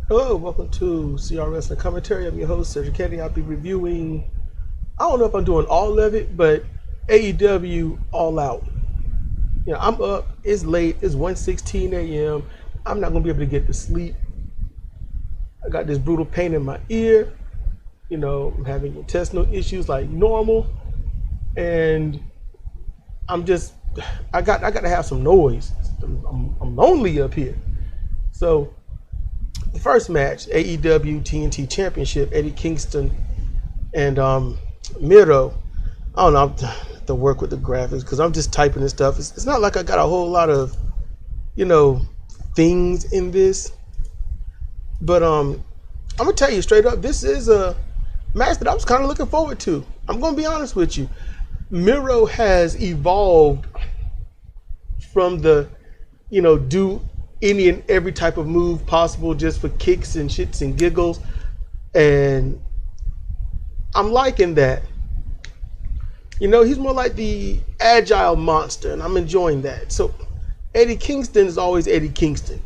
Hello, welcome to CRS and Commentary. I'm your host, Sergio Kennedy. I'll be reviewing, I don't know if I'm doing all of it, but AEW All Out. I'm up, it's late, it's 1:16 a.m. I'm not going to be able to get to sleep. I got this brutal pain in my ear. I'm having intestinal issues like normal. And I got to have some noise. I'm lonely up here. So, the first match, AEW TNT Championship, Eddie Kingston and Miro. I don't know, I have to work with the graphics because I'm just typing and stuff. It's not like I got a whole lot of, things in this. But I'm going to tell you straight up, this is a match that I was kind of looking forward to. I'm going to be honest with you. Miro has evolved from the, do any and every type of move possible just for kicks and shits and giggles, and I'm liking that. He's more like the agile monster, and I'm enjoying that. So Eddie Kingston is always Eddie Kingston,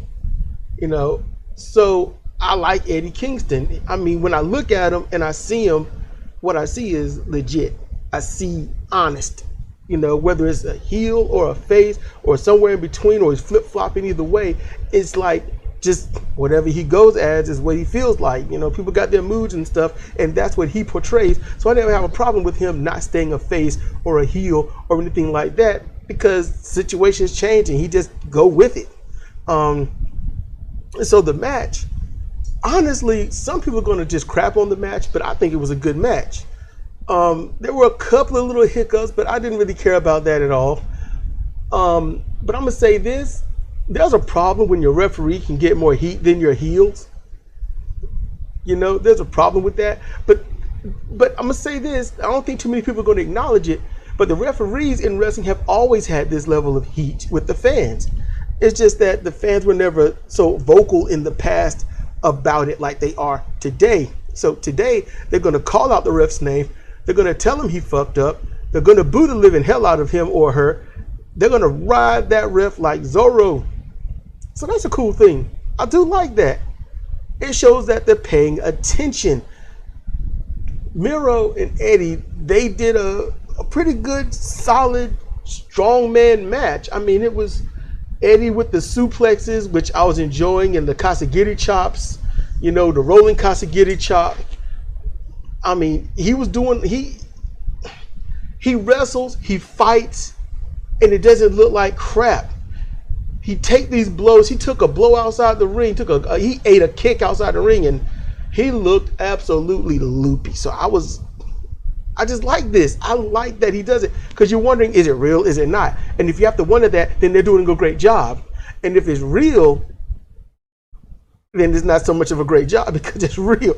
so I like Eddie Kingston. I mean, when I look at him and I see him, what I see is legit. I see honest. Whether it's a heel or a face or somewhere in between, or he's flip-flopping either way, it's like just whatever he goes as is what he feels like. People got their moods and stuff, and that's what he portrays. So I never have a problem with him not staying a face or a heel or anything like that, because situations change and he just go with it. So the match, honestly, some people are going to just crap on the match, but I think it was a good match. There were a couple of little hiccups, but I didn't really care about that at all. But I'm going to say this. There's a problem when your referee can get more heat than your heels. There's a problem with that. But I'm going to say this. I don't think too many people are going to acknowledge it. But the referees in wrestling have always had this level of heat with the fans. It's just that the fans were never so vocal in the past about it like they are today. So today, they're going to call out the ref's name. They're going to tell him he fucked up. They're going to boo the living hell out of him or her. They're going to ride that ref like Zorro. So that's a cool thing. I do like that. It shows that they're paying attention. Miro and Eddie, they did a pretty good, solid, strongman match. I mean, it was Eddie with the suplexes, which I was enjoying, and the Kasagiri chops, the rolling Kasagiri chop. I mean, he wrestles, he fights, and it doesn't look like crap. He take these blows. He took a blow outside the ring, he ate a kick outside the ring, and he looked absolutely loopy. So I just like this. I like that he does it, because you're wondering, is it real? Is it not? And if you have to wonder that, then they're doing a great job. And if it's real, then it's not so much of a great job, because it's real.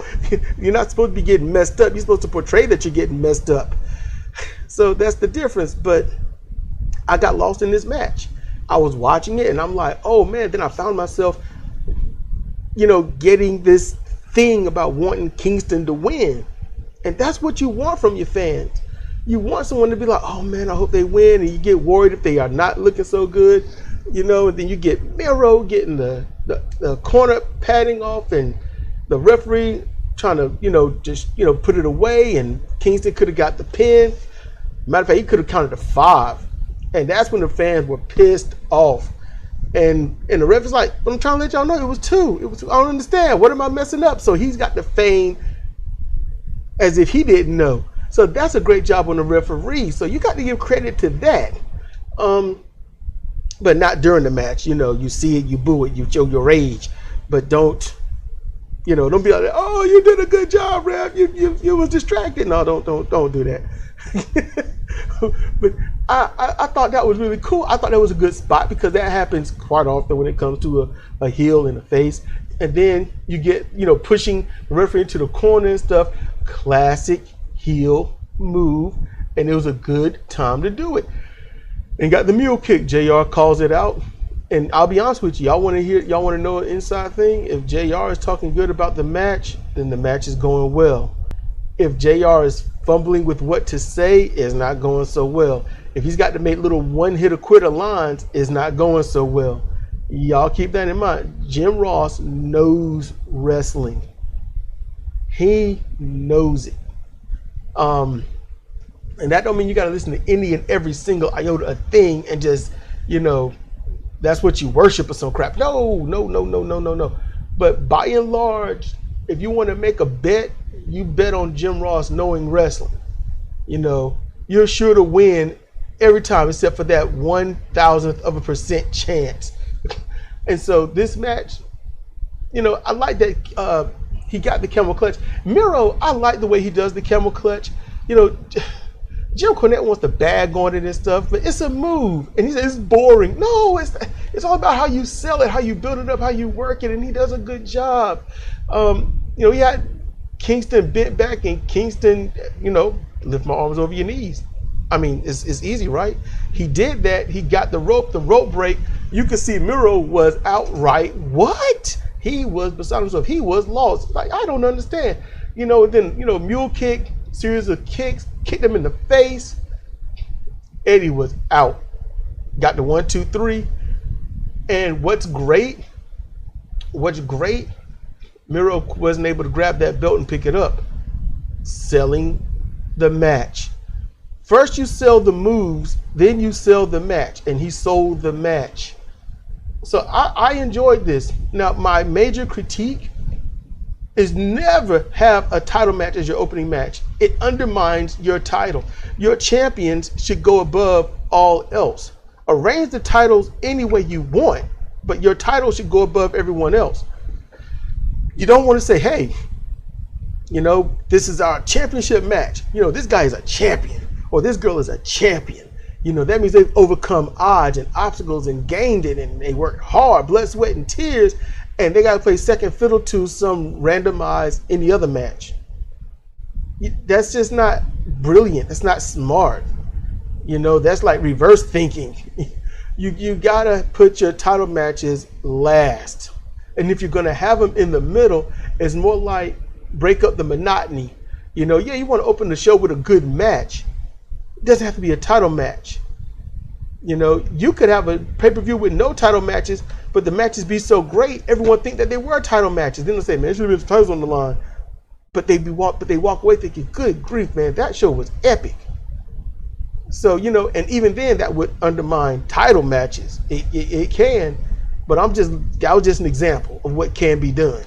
You're not supposed to be getting messed up. You're supposed to portray that you're getting messed up. So that's the difference. But I got lost in this match. I was watching it and I'm like, oh man, then I found myself, getting this thing about wanting Kingston to win. And that's what you want from your fans. You want someone to be like, oh man, I hope they win. And you get worried if they are not looking so good, and then you get Miro getting the corner padding off, and the referee trying to, just, put it away, and Kingston could have got the pin. Matter of fact, he could have counted to 5. And that's when the fans were pissed off. And the ref is like, I'm trying to let y'all know it was 2. I don't understand. What am I messing up? So he's got the feign as if he didn't know. So that's a great job on the referee. So you got to give credit to that. But not during the match. You see it, you boo it, you show your rage. But don't be like, oh, you did a good job, ref. You was distracted. No, don't do that. But I thought that was really cool. I thought that was a good spot, because that happens quite often when it comes to a heel and a face. And then you get, pushing the referee into the corner and stuff. Classic heel move. And it was a good time to do it. And got the mule kick. JR calls it out. And I'll be honest with you, y'all want to know an inside thing? If JR is talking good about the match, then the match is going well. If JR is fumbling with what to say, it's not going so well. If he's got to make little one-hitter quitter lines, it's not going so well. Y'all keep that in mind. Jim Ross knows wrestling. He knows it. And that don't mean you got to listen to any and every single iota of thing and just, that's what you worship or some crap. No. But by and large, if you want to make a bet, you bet on Jim Ross knowing wrestling. You're sure to win every time except for that 1,000% chance. And so this match, I like that he got the camel clutch. Miro, I like the way he does the camel clutch. Jim Cornette wants to bag on it and stuff, but it's a move. And he says it's boring. No, it's all about how you sell it, how you build it up, how you work it, and he does a good job. He had Kingston bent back and Kingston, lift my arms over your knees. I mean, it's easy, right? He did that. He got the rope break. You could see Miro was outright, what? He was beside himself. He was lost. Like, I don't understand. Then, mule kick, series of kicks, kicked him in the face. Eddie was out. Got the 1, 2, 3. And what's great, Miro wasn't able to grab that belt and pick it up. Selling the match. First you sell the moves, then you sell the match. And he sold the match. So I enjoyed this. Now, my major critique is never have a title match as your opening match. It undermines your title. Your champions should go above all else. Arrange the titles any way you want, but your title should go above everyone else. You don't want to say, hey, this is our championship match. This guy is a champion, or this girl is a champion. That means they've overcome odds and obstacles and gained it, and they worked hard, blood, sweat, and tears, and they got to play second fiddle to some randomized any other match. That's just not brilliant. That's not smart. That's like reverse thinking. You got to put your title matches last. And if you're going to have them in the middle, it's more like break up the monotony. You want to open the show with a good match. It doesn't have to be a title match. You could have a pay-per-view with no title matches, but the matches be so great, everyone think that they were title matches. Then they'll say, man, there should have been titles on the line. But they walk away thinking, good grief, man, that show was epic. So, and even then that would undermine title matches. It can, but that was just an example of what can be done.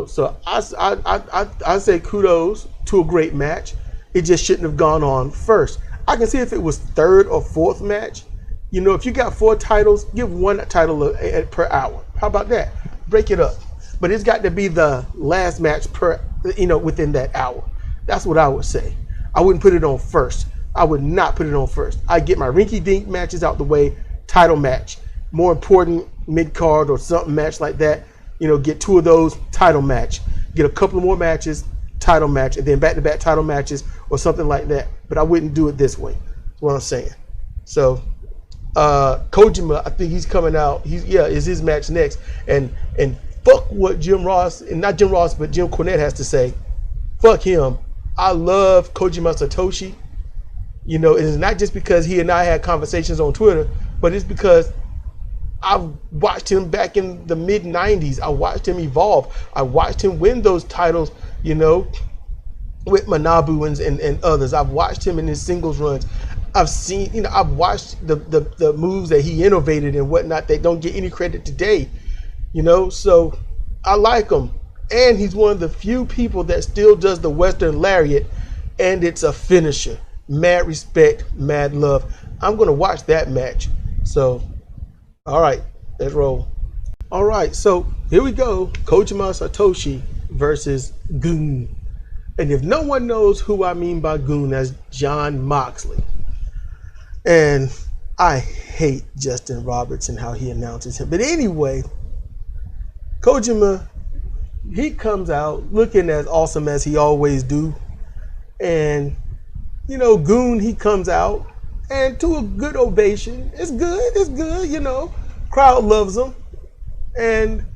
So I say kudos to a great match. It just shouldn't have gone on first. I can see if it was third or fourth match. If you got 4 titles, give 1 title per hour. How about that? Break it up. But it's got to be the last match within that hour. That's what I would say. I wouldn't put it on first. I would not put it on first. I'd get my rinky-dink matches out the way, title match. More important, mid-card or something match like that. Get 2 of those, title match. Get a couple of more matches, title match, and then back-to-back title matches or something like that. But I wouldn't do it this way. That's what I'm saying. So Kojima, I think he's coming out. Is his match next? And fuck what Jim Ross, and not Jim Ross, but Jim Cornette has to say. Fuck him. I love Kojima Satoshi. It's not just because he and I had conversations on Twitter, but it's because I've watched him back in the mid-90s. I watched him evolve. I watched him win those titles, with Manabu and others. I've watched him in his singles runs. I've seen, I've watched the moves that he innovated and whatnot that don't get any credit today. So I like him. And he's one of the few people that still does the Western Lariat, and it's a finisher. Mad respect, mad love. I'm going to watch that match. So, all right, let's roll. All right, so here we go. Kojima Satoshi versus Goon. And if no one knows who I mean by Goon, that's Jon Moxley. And I hate Justin Roberts and how he announces him. But anyway, Kojima, he comes out looking as awesome as he always do. And, Goon, he comes out and to a good ovation. It's good, Crowd loves him. And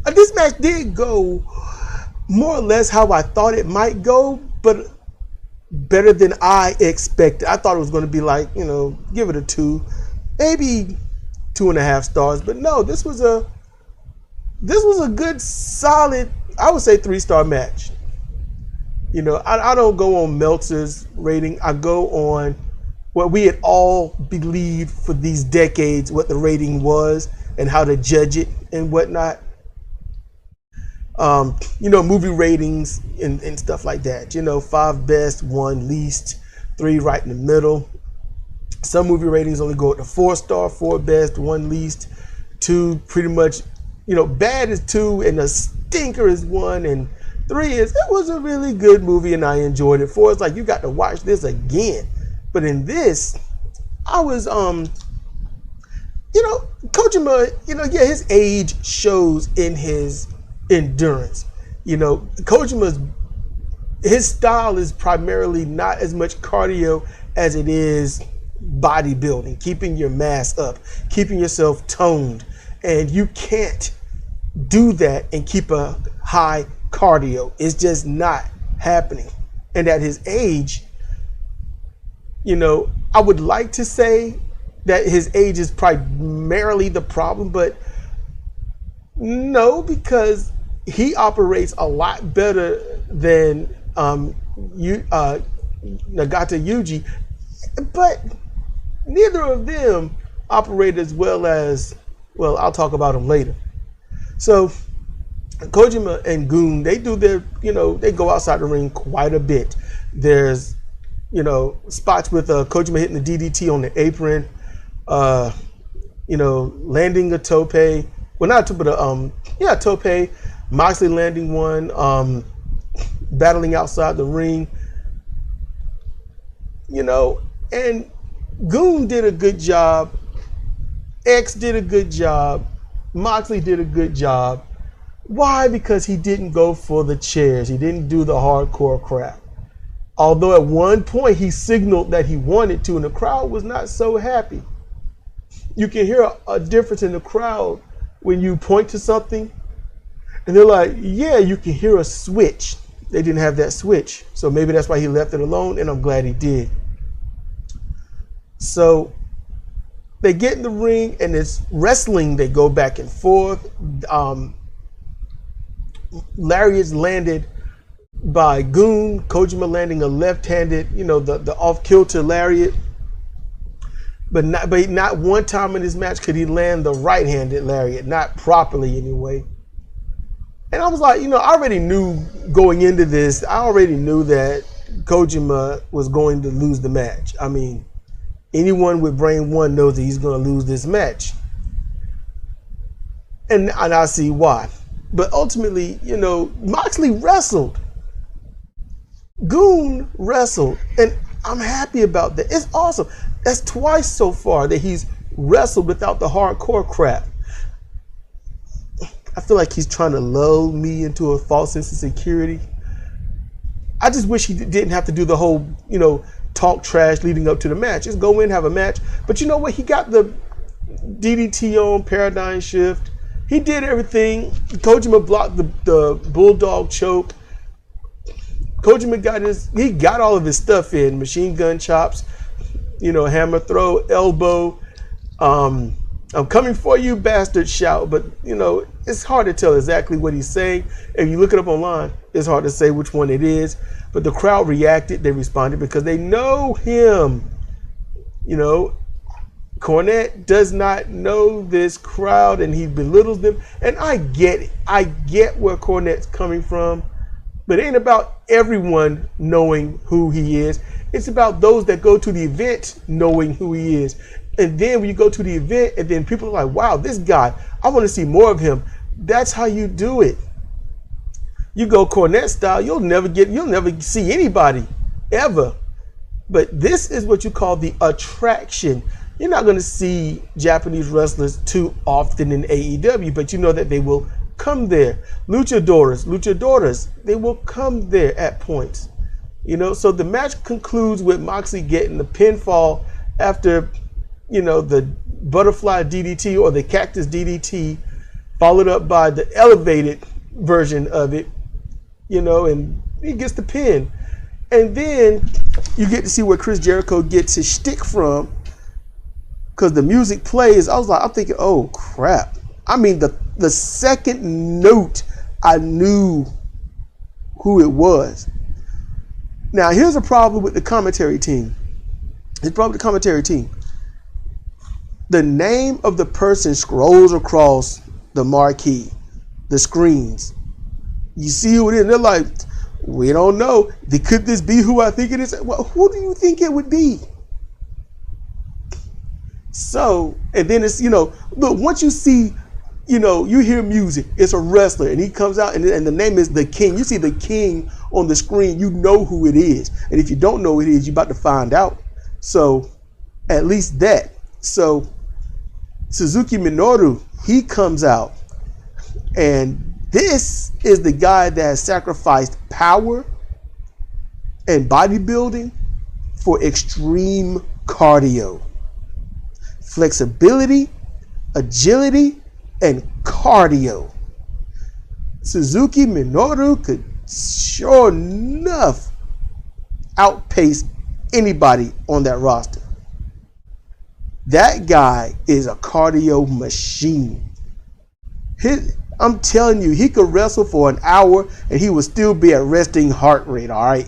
this match did go more or less how I thought it might go, but better than I expected. I thought it was going to be like, give it a 2, maybe 2.5 stars. But no, this was a good, solid, I would say 3-star match. You know, I don't go on Meltzer's rating. I go on what we had all believed for these decades, what the rating was and how to judge it and whatnot. You know, movie ratings and stuff like that. You know, 5 best, 1 least, 3 right in the middle. Some movie ratings only go up to 4-star, 4 best, 1 least, 2 pretty much, you know, bad is 2 and a stinker is 1, and 3 is, it was a really good movie and I enjoyed it. 4 is like, you got to watch this again. But in this, I was, you know, Kojima, you know, yeah, his age shows in his endurance. You know, Kojima's, his style is primarily not as much cardio as it is bodybuilding, keeping your mass up, keeping yourself toned. And you can't do that and keep a high cardio. It's just not happening. And at his age, you know, I would like to say that his age is primarily the problem, but no, because he operates a lot better than Nagata Yuji, but neither of them operate as well as, well, I'll talk about them later. So Kojima and Goon, they do their, you know, they go outside the ring quite a bit. There's, you know, spots with Kojima hitting the DDT on the apron, you know, landing a tope. Well, not a tope, but tope. Moxley landing one, battling outside the ring. You know, and Goon did a good job. X did a good job. Moxley did a good job. Why? Because he didn't go for the chairs. He didn't do the hardcore crap. Although at one point he signaled that he wanted to, and the crowd was not so happy. You can hear a difference in the crowd when you point to something and they're like, yeah, you can hear a switch. They didn't have that switch. So maybe that's why he left it alone, and I'm glad he did. So they get in the ring and it's wrestling. They go back and forth. Lariat's landed by Goon. Kojima landing a left-handed, you know, the off-kilter lariat. But not one time in this match could he land the right-handed lariat, not properly anyway. And I was like, you know, I already knew going into this, I already knew that Kojima was going to lose the match. I mean, anyone with brain one knows that he's going to lose this match. And I see why. But ultimately, you know, Moxley wrestled. Goon wrestled. And I'm happy about that. It's awesome. That's twice so far that he's wrestled without the hardcore crap. I feel like he's trying to lull me into a false sense of security. I just wish he didn't have to do the whole, you know, talk trash leading up to the match. Just go in, have a match. But you know what? He got the DDT on, paradigm shift. He did everything. Kojima blocked the bulldog choke. Kojima got all of his stuff in. Machine gun chops, you know, hammer throw, elbow. I'm coming for you, bastard shout. But, you know, it's hard to tell exactly what he's saying. If you look it up online, it's hard to say which one it is. But the crowd reacted. They responded because they know him. You know, Cornette does not know this crowd and he belittles them. And I get it. I get where Cornette's coming from. But it ain't about everyone knowing who he is. It's about those that go to the event knowing who he is. And then when you go to the event and then people are like, wow, this guy, I want to see more of him. That's how you do it. You go Cornette style, you'll never see anybody ever. But this is what you call the attraction. You're not going to see Japanese wrestlers too often in AEW, but you know that they will come there. Luchadores, they will come there at points. You know, so the match concludes with Moxley getting the pinfall after, you know, the butterfly DDT or the cactus DDT, followed up by the elevated version of it, you know, and he gets the pin. And then you get to see where Chris Jericho gets his shtick from, because the music plays. I'm thinking, oh crap. I mean, the second note, I knew who it was. Now, here's a problem with the commentary team. The name of the person scrolls across the marquee, the screens. You see who it is, and they're like, we don't know. Could this be who I think it is? Well, who do you think it would be? So, and then it's, look, once you see, you hear music, it's a wrestler, and he comes out, and the name is the King. You see the King on the screen, you know who it is. And if you don't know who it is, you're about to find out. So, at least that. So, Suzuki Minoru, he comes out, and this is the guy that has sacrificed power and bodybuilding for extreme cardio. Flexibility, agility, and cardio. Suzuki Minoru could sure enough outpace anybody on that roster. That guy is a cardio machine. I'm telling you, he could wrestle for an hour and he would still be at resting heart rate, all right?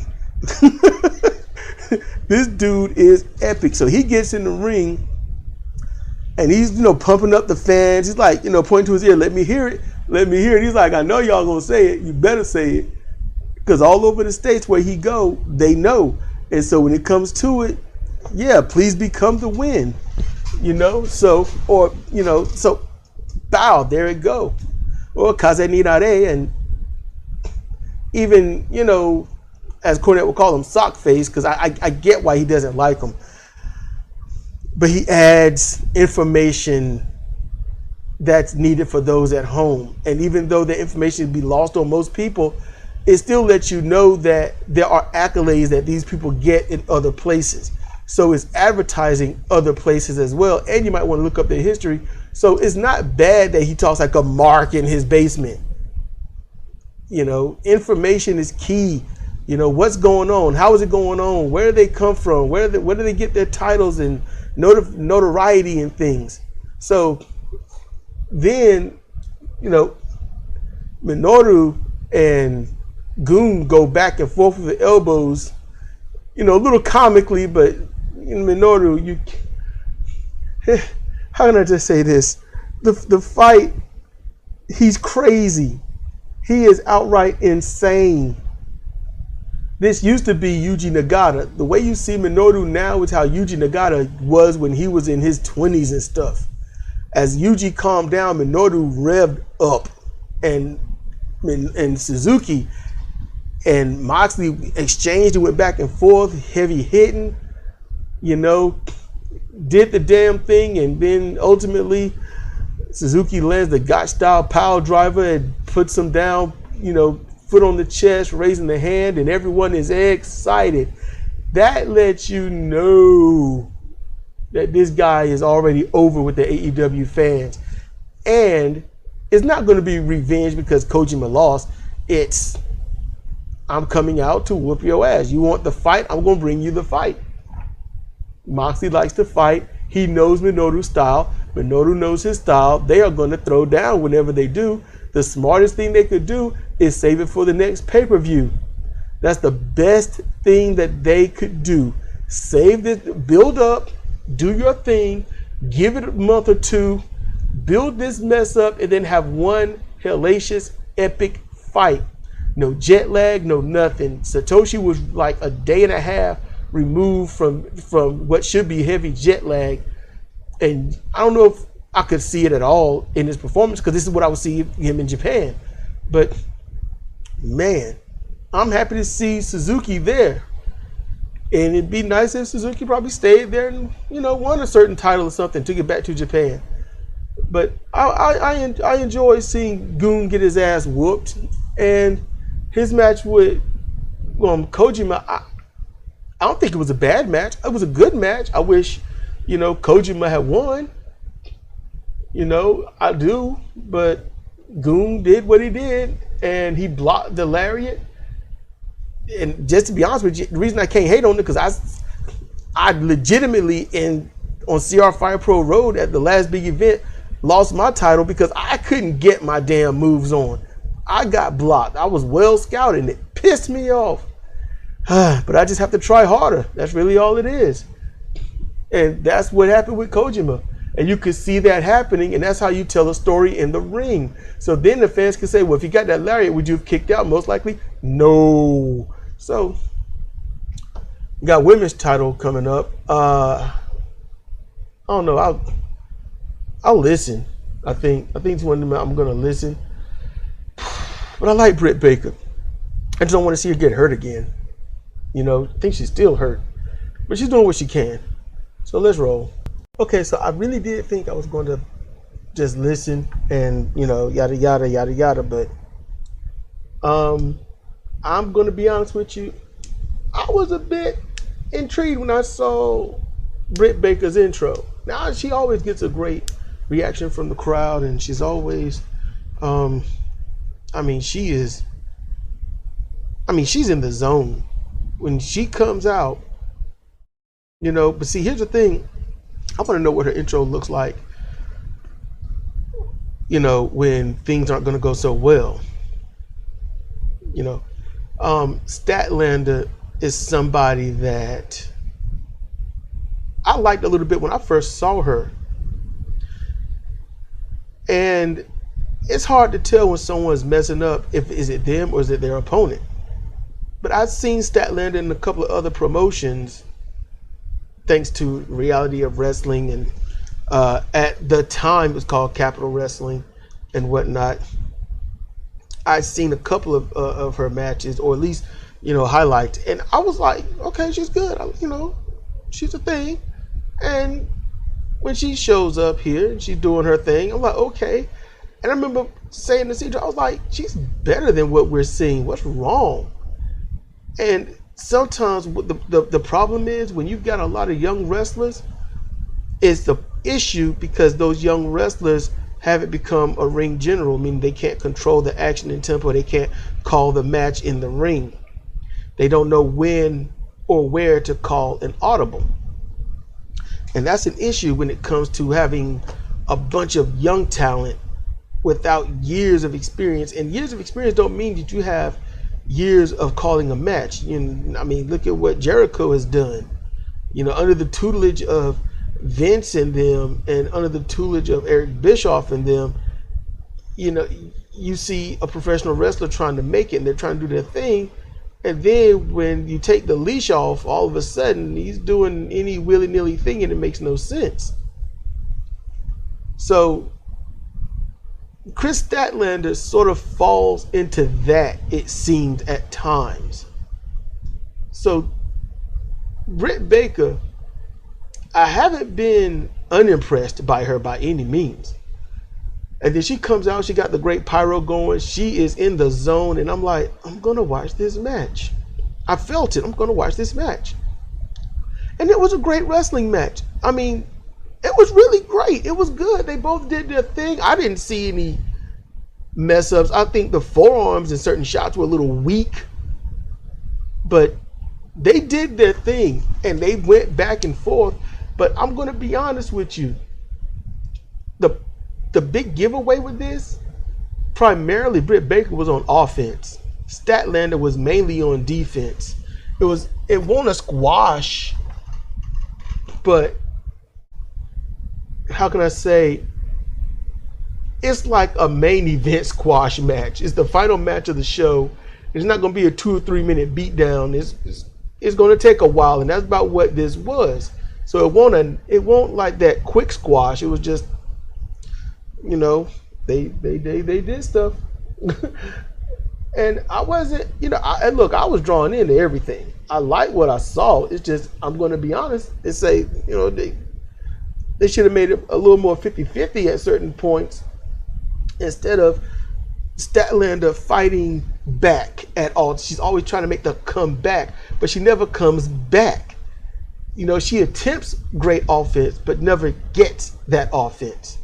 This dude is epic. So he gets in the ring and he's, pumping up the fans. He's like, pointing to his ear, let me hear it. Let me hear it. He's like, I know y'all gonna say it. You better say it. Because all over the states where he go, they know. And so when it comes to it, yeah, please become the win. So bow, there it go. Or kaze nirare, and even, as Cornette would call him, sock face, because I get why he doesn't like him. But he adds information that's needed for those at home. And even though the information would be lost on most people, it still lets you know that there are accolades that these people get in other places. So it's advertising other places as well. And you might want to look up their history. So it's not bad that he talks like a mark in his basement. Information is key. What's going on? How is it going on? Where do they come from? Where do they get their titles and notoriety and things? So then, Minoru and Goon go back and forth with the elbows, a little comically, but Minoru, how can I just say this? The fight, he's crazy. He is outright insane. This used to be Yuji Nagata. The way you see Minoru now is how Yuji Nagata was when he was in his 20s and stuff. As Yuji calmed down, Minoru revved up, and Suzuki and Moxley exchanged and went back and forth, heavy hitting, did the damn thing, and then ultimately Suzuki lands the Gotch style power driver and puts him down, foot on the chest, raising the hand, and everyone is excited. That lets you know that this guy is already over with the AEW fans. And it's not going to be revenge because Kojima lost. It's, I'm coming out to whoop your ass. You want the fight? I'm going to bring you the fight. Moxley likes to fight. He knows Minoru's style. Minoru knows his style. They are going to throw down whenever they do. The smartest thing they could do is save it for the next pay-per-view. That's the best thing that they could do. Save this, build up, do your thing, give it a month or two, build this mess up, and then have one hellacious, epic fight. No jet lag, no nothing. Satoshi was like a day and a half removed from what should be heavy jet lag. And I don't know if I could see it at all in his performance, because this is what I would see him in Japan. But man, I'm happy to see Suzuki there. And it'd be nice if Suzuki probably stayed there and, won a certain title or something, took it back to Japan. But I enjoy seeing Goon get his ass whooped. And his match with Kojima, I don't think it was a bad match. It was a good match. I wish, Kojima had won. I do. But Goon did what he did, and he blocked the lariat. And just to be honest with you, the reason I can't hate on it, because I legitimately, in on CR Fire Pro Road at the last big event, lost my title because I couldn't get my damn moves on. I got blocked. I was well scouted and it pissed me off. But I just have to try harder. That's really all it is. And that's what happened with Kojima. And you could see that happening, and that's how you tell a story in the ring. So then the fans can say, well, if you got that lariat, would you have kicked out? Most likely, no. So, we got women's title coming up. I don't know. I'll listen. I think it's one of them I'm going to listen. But I like Britt Baker. I just don't want to see her get hurt again. You know, I think she's still hurt. But she's doing what she can. So let's roll. Okay, so I really did think I was going to just listen and, you know, yada, yada, yada, yada. But I'm going to be honest with you. I was a bit intrigued when I saw Britt Baker's intro. Now, she always gets a great reaction from the crowd. And she's always, she's in the zone. When she comes out, you know, but see, here's the thing. I want to know what her intro looks like, you know, when things aren't going to go so well. You know, Statlander is somebody that I liked a little bit when I first saw her. And it's hard to tell when someone's messing up, is it them or is it their opponent. But I've seen Statlander in a couple of other promotions, thanks to Reality of Wrestling, and at the time it was called Capital Wrestling and whatnot. I've seen a couple of her matches, or at least, you know, highlights, and I was like, okay, she's good. You know, she's a thing. And when she shows up here and she's doing her thing, I'm like, okay. And I remember saying to CJ, I was like, she's better than what we're seeing. What's wrong? And sometimes the problem is when you've got a lot of young wrestlers, it's the issue because those young wrestlers haven't become a ring general, meaning they can't control the action and tempo. They can't call the match in the ring. They don't know when or where to call an audible. And that's an issue when it comes to having a bunch of young talent without years of experience. And years of experience don't mean that you have years of calling a match. You know, I mean, look at what Jericho has done. You know, under the tutelage of Vince and them, and under the tutelage of Eric Bischoff and them, you know, you see a professional wrestler trying to make it, and they're trying to do their thing, and then when you take the leash off, all of a sudden he's doing any willy-nilly thing, and it makes no sense. So Chris Statlander sort of falls into that, it seems, at times. So Britt Baker, I haven't been unimpressed by her by any means. And then she comes out, she got the great pyro going, she is in the zone, and I'm like, I'm going to watch this match. I felt it, I'm going to watch this match. And it was a great wrestling match. I mean, it was really great. It was good. They both did their thing. I didn't see any mess ups. I think the forearms in certain shots were a little weak, but they did their thing and they went back and forth. But I'm going to be honest with you. The big giveaway with this, primarily Britt Baker was on offense. Statlander was mainly on defense. It won a squash, but how can I say, it's like a main event squash match. It's the final match of the show. It's not going to be a 2 or 3 minute beatdown. It's going to take a while, and that's about what this was. So it won't like that quick squash. It was just, you know, they did stuff. And I wasn't, you know, I was drawn into everything. I like what I saw. It's just, I'm going to be honest and say, you know, they should have made it a little more 50-50 at certain points, instead of Statlander fighting back at all. She's always trying to make the comeback, but she never comes back. You know, she attempts great offense, but never gets that offense.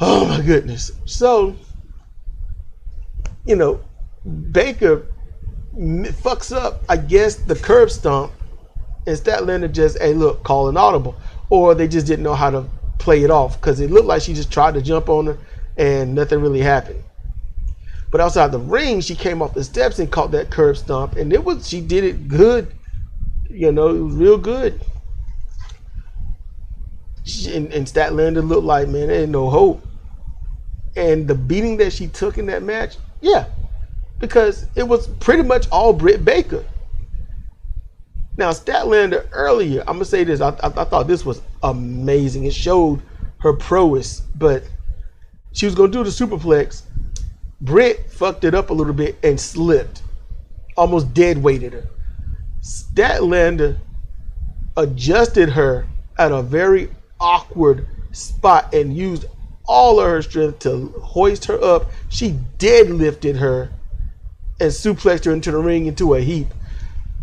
Oh my goodness. So, you know, Baker fucks up, I guess, the curb stomp, and Statlander just, hey, look, call an audible. or they just didn't know how to play it off, because it looked like she just tried to jump on her and nothing really happened. But outside the ring, she came off the steps and caught that curb stomp, and she did it good. You know, it was real good. And Statlander looked like, man, there ain't no hope. And the beating that she took in that match, yeah, because it was pretty much all Britt Baker. Now, Statlander earlier, I'm going to say this, I thought this was amazing. It showed her prowess, but she was going to do the superplex. Britt fucked it up a little bit and slipped, almost dead weighted her. Statlander adjusted her at a very awkward spot and used all of her strength to hoist her up. She deadlifted her and suplexed her into the ring into a heap.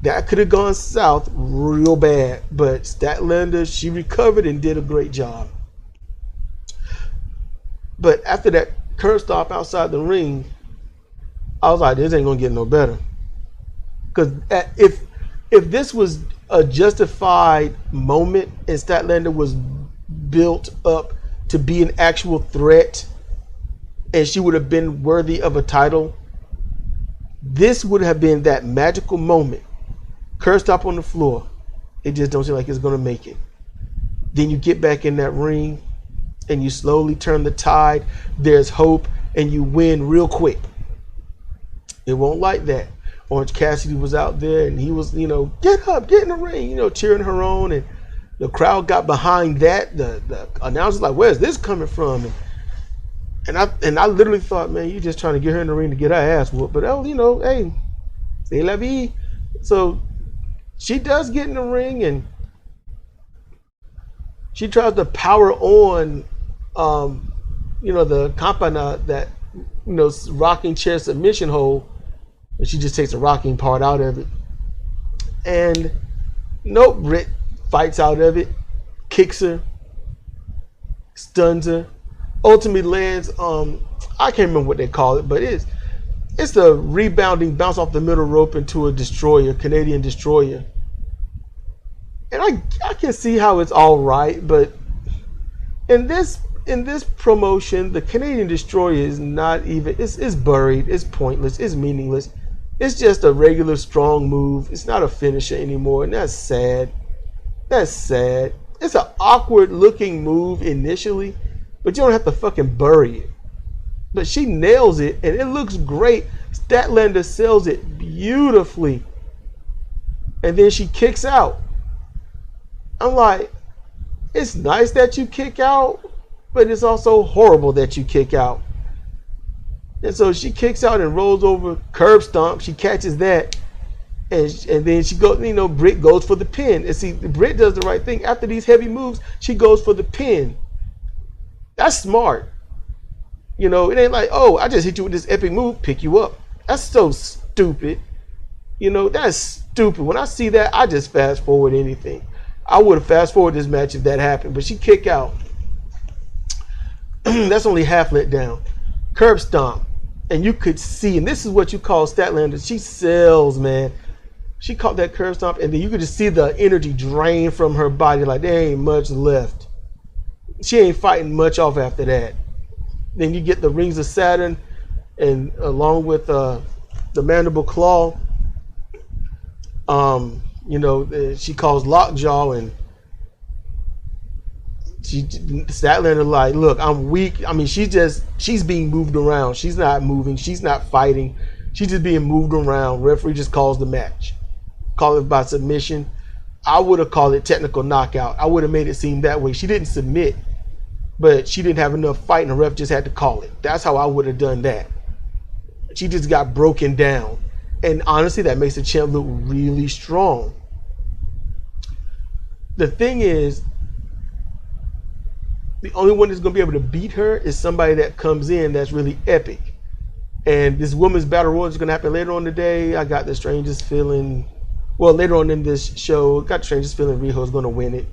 That could have gone south real bad, but Statlander, she recovered and did a great job. But after that curb stop outside the ring, I was like, this ain't gonna get no better. Because if this was a justified moment and Statlander was built up to be an actual threat and she would have been worthy of a title, this would have been that magical moment. Curb stop on the floor. It just don't seem like it's gonna make it. Then you get back in that ring and you slowly turn the tide. There's hope and you win real quick. It won't like that. Orange Cassidy was out there and he was, get up, get in the ring, cheering her on, and the crowd got behind that. The announcer's like, where's this coming from? And I literally thought, man, you just trying to get her in the ring to get her ass whooped. But hey, c'est la vie. So she does get in the ring and she tries to power on, the campana, that, rocking chair submission hold. And she just takes the rocking part out of it. And nope, Britt fights out of it, kicks her, stuns her, ultimately lands, I can't remember what they call it, but it's the rebounding bounce off the middle rope into a destroyer, Canadian destroyer. And I can see how it's all right, but in this promotion, the Canadian destroyer is not even, it's buried, it's pointless, it's meaningless. It's just a regular strong move. It's not a finisher anymore, and that's sad. That's sad. It's an awkward looking move initially, but you don't have to fucking bury it. But she nails it, and it looks great. Statlander sells it beautifully. And then she kicks out. I'm like, it's nice that you kick out, but it's also horrible that you kick out. And so she kicks out and rolls over, curb stomp. She catches that. And then she goes, Britt goes for the pin. And see, Britt does the right thing. After these heavy moves, she goes for the pin. That's smart. It ain't like, oh, I just hit you with this epic move, pick you up. That's so stupid. That's stupid. When I see that, I just fast forward anything. I would have fast forwarded this match if that happened. But she kick out. That's only half let down. Curb stomp. And you could see, and this is what you call Statlander. She sells, man. She caught that curb stomp, and then you could just see the energy drain from her body. Like, there ain't much left. She ain't fighting much off after that. Then you get the Rings of Saturn, and along with the Mandible Claw, she calls Lockjaw, and Statlander like, look, I'm weak. I mean, she's being moved around. She's not moving. She's not fighting. She's just being moved around. Referee just calls the match. Call it by submission. I would have called it technical knockout. I would have made it seem that way. She didn't submit, but she didn't have enough fight, and the ref just had to call it. That's how I would have done that. She just got broken down. And honestly, that makes the champ look really strong. The thing is, the only one that's going to be able to beat her is somebody that comes in that's really epic. And this women's battle royal is going to happen later on today. I got the strangest feeling, well, later on in this show, got the strangest feeling Riho's going to win it.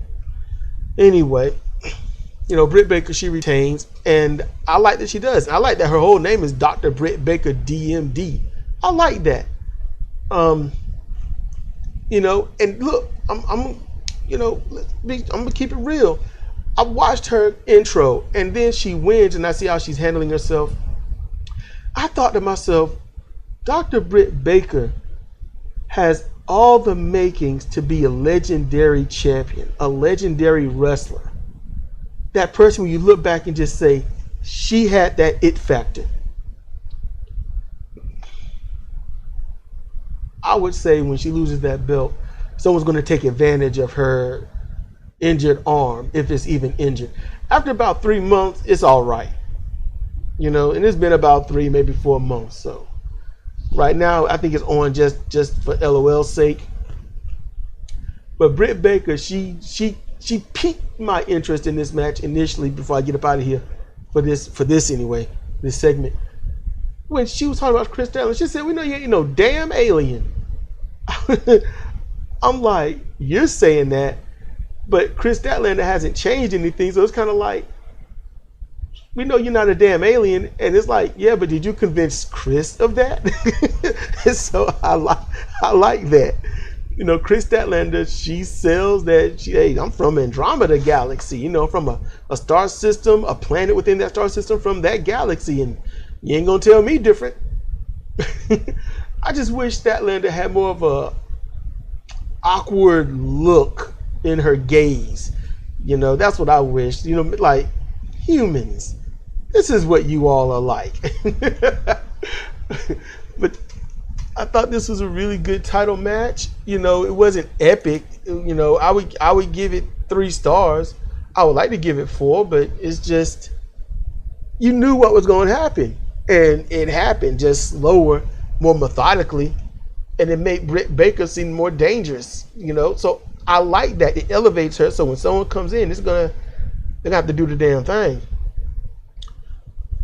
Anyway, Britt Baker, she retains, and I like that she does. I like that her whole name is Dr. Britt Baker, DMD. I like that. And look, I'm I'm gonna keep it real. I watched her intro, and then she wins, and I see how she's handling herself. I thought to myself, Dr. Britt Baker has all the makings to be a legendary champion, a legendary wrestler. That person when you look back and just say, she had that it factor. I would say when she loses that belt, someone's going to take advantage of her injured arm, if it's even injured. After about 3 months, it's all right. And it's been about 3, maybe 4 months. So right now, I think it's on just for LOL's sake. But Britt Baker, she piqued my interest in this match initially before I get up out of here for this anyway, this segment. When she was talking about Chris Statlander, she said, "We know you ain't no damn alien." I'm like, you're saying that, but Chris Statlander hasn't changed anything, so it's kind of like, we know you're not a damn alien, and it's like, yeah, but did you convince Chris of that? So I like that. Chris Statlander, she sells that, hey, I'm from Andromeda Galaxy, from a star system, a planet within that star system from that galaxy, and you ain't gonna tell me different. I just wish Statlander had more of a awkward look in her gaze. That's what I wish. Like, humans, this is what you all are like. But I thought this was a really good title match. It wasn't epic. I would give it 3 stars. I would like to give it 4, but it's just, you knew what was going to happen, and it happened just slower, more methodically, and it made Britt Baker seem more dangerous. So I like that. It elevates her. So when someone comes in, they're gonna have to do the damn thing.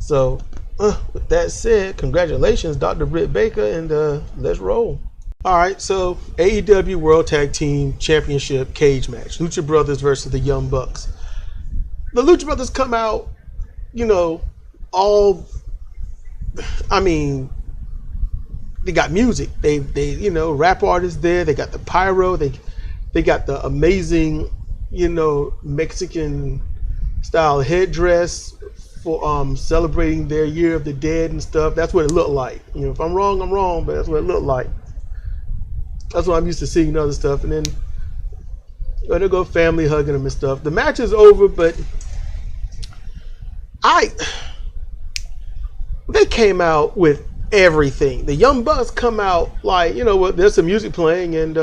So with that said, congratulations, Dr. Britt Baker, and let's roll. All right, so AEW World Tag Team Championship cage match. Lucha Brothers versus the Young Bucks. The Lucha Brothers come out, they got music. They rap artists there. They got the pyro. They got the amazing, Mexican style headdress for celebrating their Year of the Dead and stuff. That's what it looked like. If I'm wrong, I'm wrong, but that's what it looked like. That's what I'm used to seeing other stuff. And then they go family hugging them and stuff. The match is over, but they came out with everything. The Young Bucks come out like, there's some music playing, and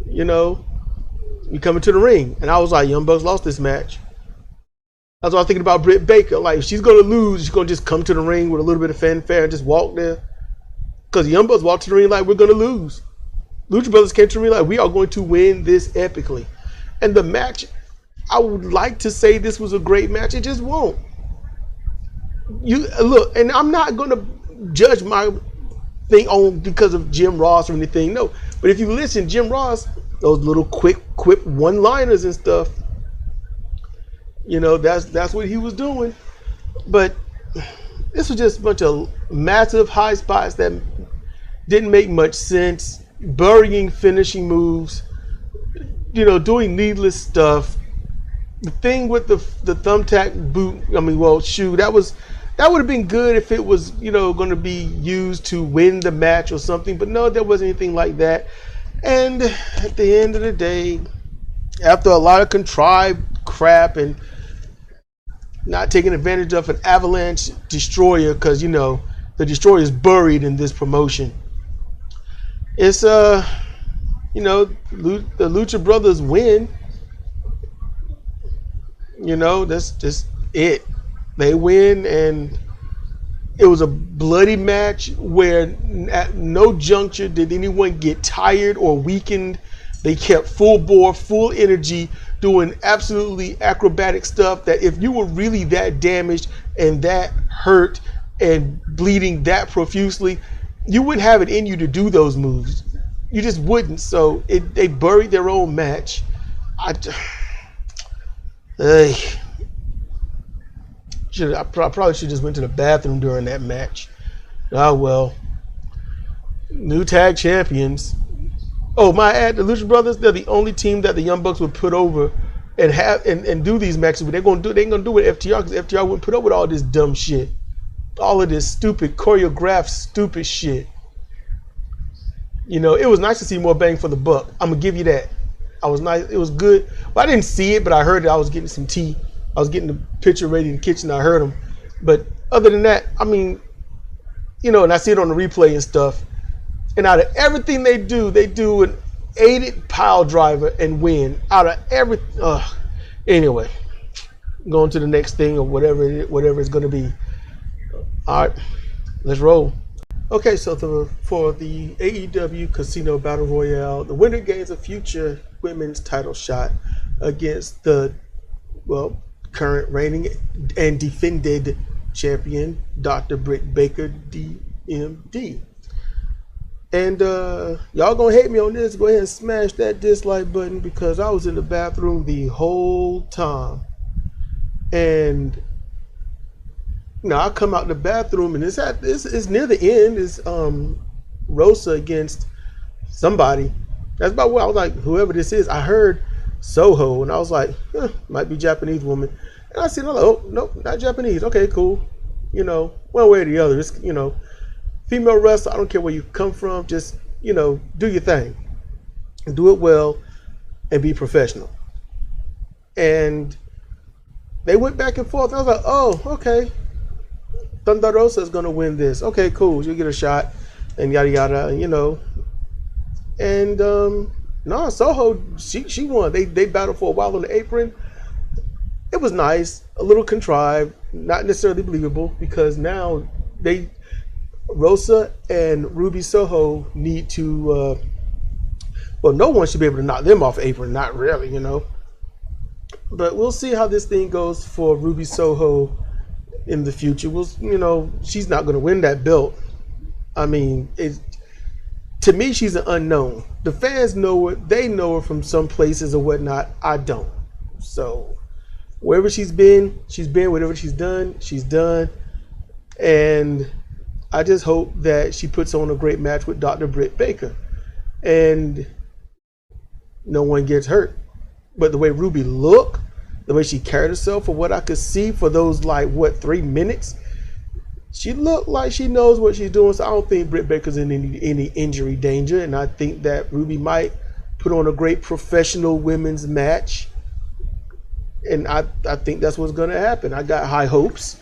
you come into the ring. And I was like, Young Bucks lost this match. That's what I was thinking about Britt Baker. Like, if she's going to lose, she's going to just come to the ring with a little bit of fanfare and just walk there. Because the Young Bucks walked to the ring like, we're going to lose. Lucha Brothers came to the ring like, we are going to win this epically. And the match, I would like to say this was a great match. It just won't. You look, and I'm not going to judge my thing on because of Jim Ross or anything. No. But if you listen, Jim Ross, those little quick one-liners and stuff, that's what he was doing. But this was just a bunch of massive high spots that didn't make much sense, burying finishing moves, doing needless stuff. The thing with the thumbtack boot, shoe, that would have been good if it was, going to be used to win the match or something. But no, there wasn't anything like that. And at the end of the day, after a lot of contrived crap and not taking advantage of an avalanche destroyer, because the destroyer is buried in this promotion, it's the Lucha Brothers win. That's just it. They win, and it was a bloody match where at no juncture did anyone get tired or weakened. They kept full bore, full energy, doing absolutely acrobatic stuff that if you were really that damaged and that hurt and bleeding that profusely, you wouldn't have it in you to do those moves. You just wouldn't. So they buried their own match. I probably should just went to the bathroom during that match. Oh well. New tag champions. Oh, my ad, the Lucha Brothers, they're the only team that the Young Bucks would put over and have and do these matches. But they ain't gonna do it with FTR, because FTR wouldn't put up with all this dumb shit. All of this stupid, choreographed, stupid shit. You know, it was nice to see more bang for the buck. I'm gonna give you that. I was nice. It was good. Well, I didn't see it, but I heard it. I was getting some tea. I was getting the picture ready in the kitchen. I heard them. But other than that, I mean, you know, and I see it on the replay and stuff. And out of everything they do an aided pile driver and win. Out of every, anyway, going to the next thing or whatever it's going to be. All right, let's roll. Okay, so for the AEW Casino Battle Royale, the winner gains a future women's title shot against the, well, current reigning and defended champion, Dr. Britt Baker, DMD. And y'all gonna hate me on this. Go ahead and smash that dislike button, because I was in the bathroom the whole time. And now I come out the bathroom and it's near the end. It's Rosa against somebody. That's about what I was like, whoever this is. I heard Soho and I was like, might be Japanese woman. And I said, oh, nope, not Japanese. Okay, cool. You know, one way or the other. It's, you know, female wrestler, I don't care where you come from, just, you know, do your thing. Do it well and be professional. And they went back and forth. I was like, oh, okay. Thunder Rosa is going to win this. Okay, cool. You'll get a shot and yada, yada, you know. And, no, Soho, she won. They battled for a while on the apron. It was nice, a little contrived, not necessarily believable, because now Rosa and Ruby Soho need to, well, no one should be able to knock them off apron, not really, you know. But we'll see how this thing goes for Ruby Soho in the future. We'll, you know, she's not going to win that belt. I mean, to me, she's an unknown. The fans know her. They know her from some places or whatnot. I don't. So wherever she's been. Whatever she's done. And I just hope that she puts on a great match with Dr. Britt Baker and no one gets hurt. But the way Ruby looked, the way she carried herself, for what I could see for those, like, 3 minutes, she looked like she knows what she's doing. So I don't think Britt Baker's in any injury danger. And I think that Ruby might put on a great professional women's match. And I think that's what's going to happen. I got high hopes.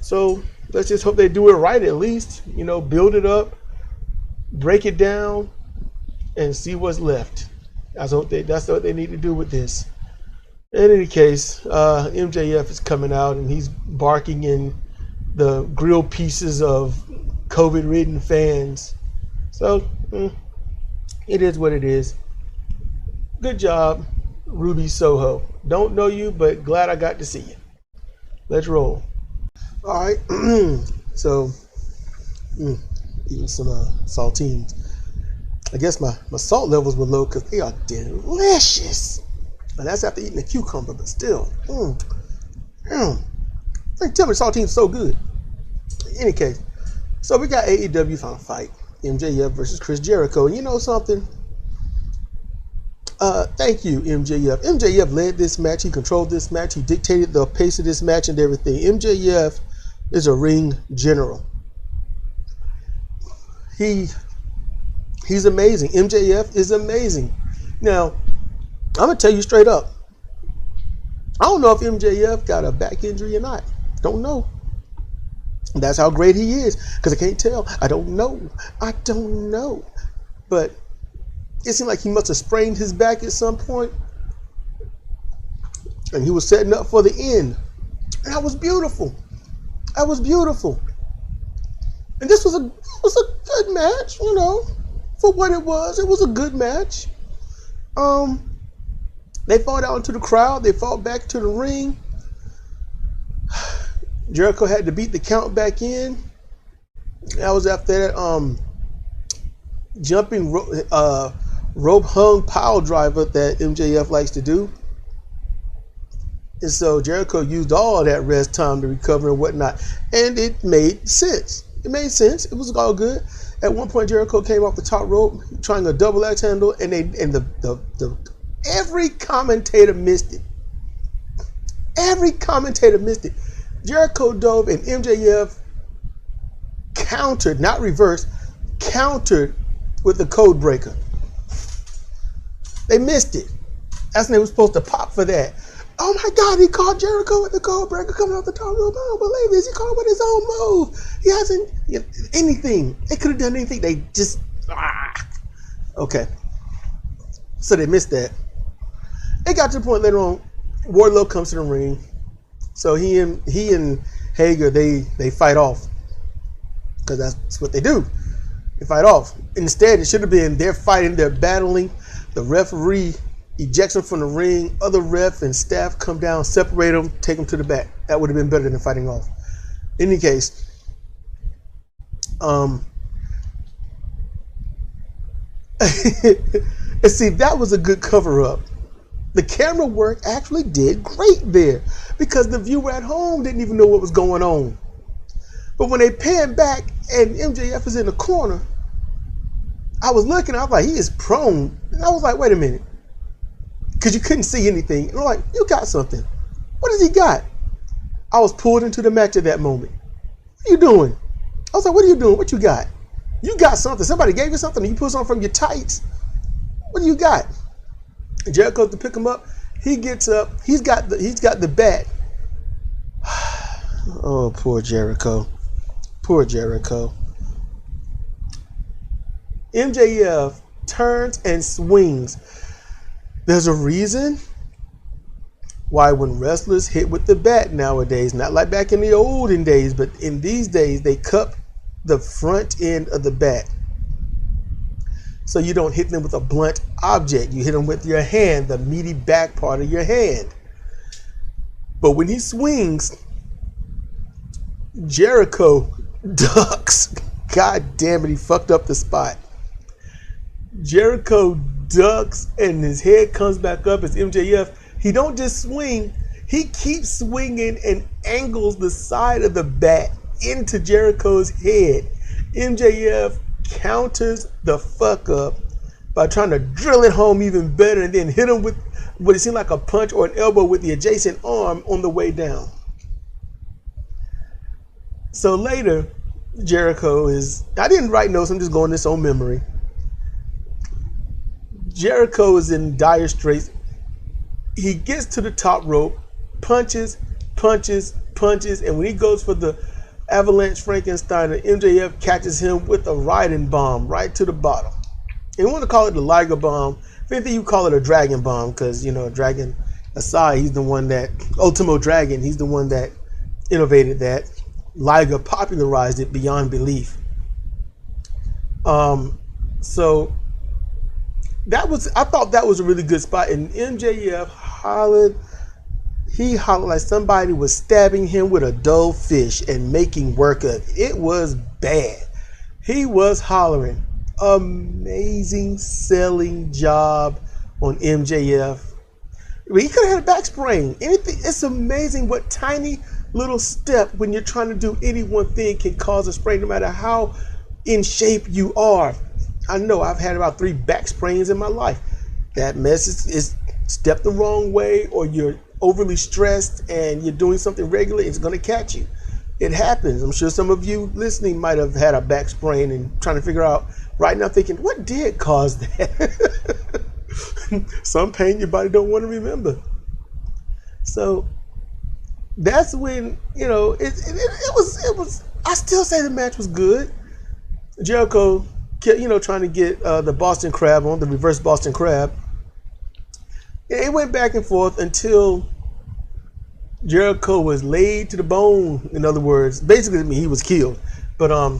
So let's just hope they do it right, at least. You know, build it up, break it down, and see what's left. That's what they need to do with this. In any case, MJF is coming out and he's barking in the grill pieces of COVID-ridden fans. So it is what it is. Good job, Ruby Soho. Don't know you, but glad I got to see you. Let's roll. All right. So eating some saltines. I guess my salt levels were low because they are delicious. And that's after eating a cucumber, but still. Like, tell me saltines are so good. In any case, so we got AEW Final Fight. MJF versus Chris Jericho. And you know something? Thank you, MJF. MJF led this match. He controlled this match. He dictated the pace of this match and everything. MJF is a ring general. He's amazing. MJF is amazing. Now, I'm going to tell you straight up. I don't know if MJF got a back injury or not. Don't know. That's how great he is. Because I can't tell. I don't know. But it seemed like he must have sprained his back at some point. And he was setting up for the end. And that was beautiful. And this was a good match, you know. For what it was a good match. They fought out into the crowd. They fought back to the ring. Jericho had to beat the count back in. That was after that jumping rope hung pile driver that MJF likes to do. And so Jericho used all that rest time to recover and whatnot. And it made sense. It was all good. At one point, Jericho came off the top rope trying a double axe handle, and the every commentator missed it. Every commentator missed it. Jericho dove, and MJF countered, not reversed, countered with the code breaker. They missed it. That's when they were supposed to pop for that. Oh my God, he caught Jericho with the code breaker coming off the top rope. I don't believe this. He caught him with his own move. He hasn't anything. They could have done anything. They just okay. So they missed that. It got to the point later on, Wardlow comes to the ring. So he and Hager they fight off. Because that's what they do. They fight off. Instead, it should have been they're fighting, they're battling. The referee ejects them from the ring. Other ref and staff come down, separate them, take them to the back. That would have been better than fighting off. In any case, and see, that was a good cover-up. The camera work actually did great there because the viewer at home didn't even know what was going on. But when they pan back and MJF is in the corner, I was looking, I was like, he is prone. And I was like, wait a minute. Because you couldn't see anything. And I'm like, you got something. What has he got? I was pulled into the match at that moment. What are you doing? I was like, what are you doing? What you got? You got something. Somebody gave you something and you pulled something from your tights. What do you got? And Jericho to pick him up. He gets up. He's got the bat. Oh, poor Jericho. Poor Jericho. MJF turns and swings. There's a reason why when wrestlers hit with the bat nowadays, not like back in the olden days, but in these days, they cup the front end of the bat. So you don't hit them with a blunt object. You hit them with your hand, the meaty back part of your hand. But when he swings, Jericho ducks. God damn it, he fucked up the spot. Jericho ducks and his head comes back up as MJF. He don't just swing, he keeps swinging and angles the side of the bat into Jericho's head. MJF counters the fuck up by trying to drill it home even better and then hit him with what it seemed like a punch or an elbow with the adjacent arm on the way down. So later, Jericho is, I didn't write notes, I'm just going this on memory. Jericho is in dire straits. He gets to the top rope, punches, and when he goes for the Avalanche Frankensteiner, MJF catches him with a riding bomb right to the bottom. And we want to call it the Liger bomb. If anything, you call it a dragon bomb because, you know, Dragon aside, he's the one that, Ultimo Dragon, he's the one that innovated that. Liger popularized it beyond belief. So I thought that was a really good spot. And MJF hollered, he hollered like somebody was stabbing him with a dull fish and making work of it. It was bad. He was hollering. Amazing selling job on MJF. I mean, he could have had a back sprain. Anything. It's amazing what tiny little step when you're trying to do any one thing can cause a sprain, no matter how in shape you are. I know I've had about 3 back sprains in my life. That mess is stepped the wrong way, or you're overly stressed and you're doing something regular, it's going to catch you. It happens. I'm sure some of you listening might have had a back sprain and trying to figure out right now, thinking, what did cause that? Some pain your body don't want to remember. So that's when, you know, it was, I still say the match was good. Jericho, you know, trying to get the Boston Crab on, the reverse Boston Crab. It went back and forth until Jericho was laid to the bone. In other words, basically, I mean, he was killed. But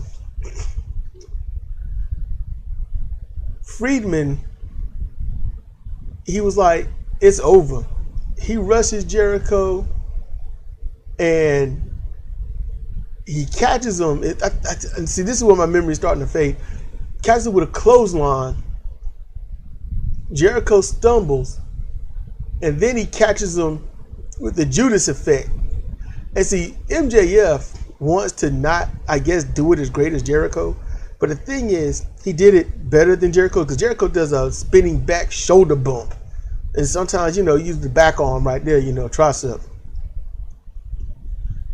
Friedman, he was like, it's over. He rushes Jericho and he catches him. And see, this is where my memory is starting to fade. Catches him with a clothesline. Jericho stumbles, and then he catches him with the Judas effect. And see, MJF wants to not, I guess, do it as great as Jericho. But the thing is, he did it better than Jericho, because Jericho does a spinning back shoulder bump. And sometimes, use the back arm right there, tricep.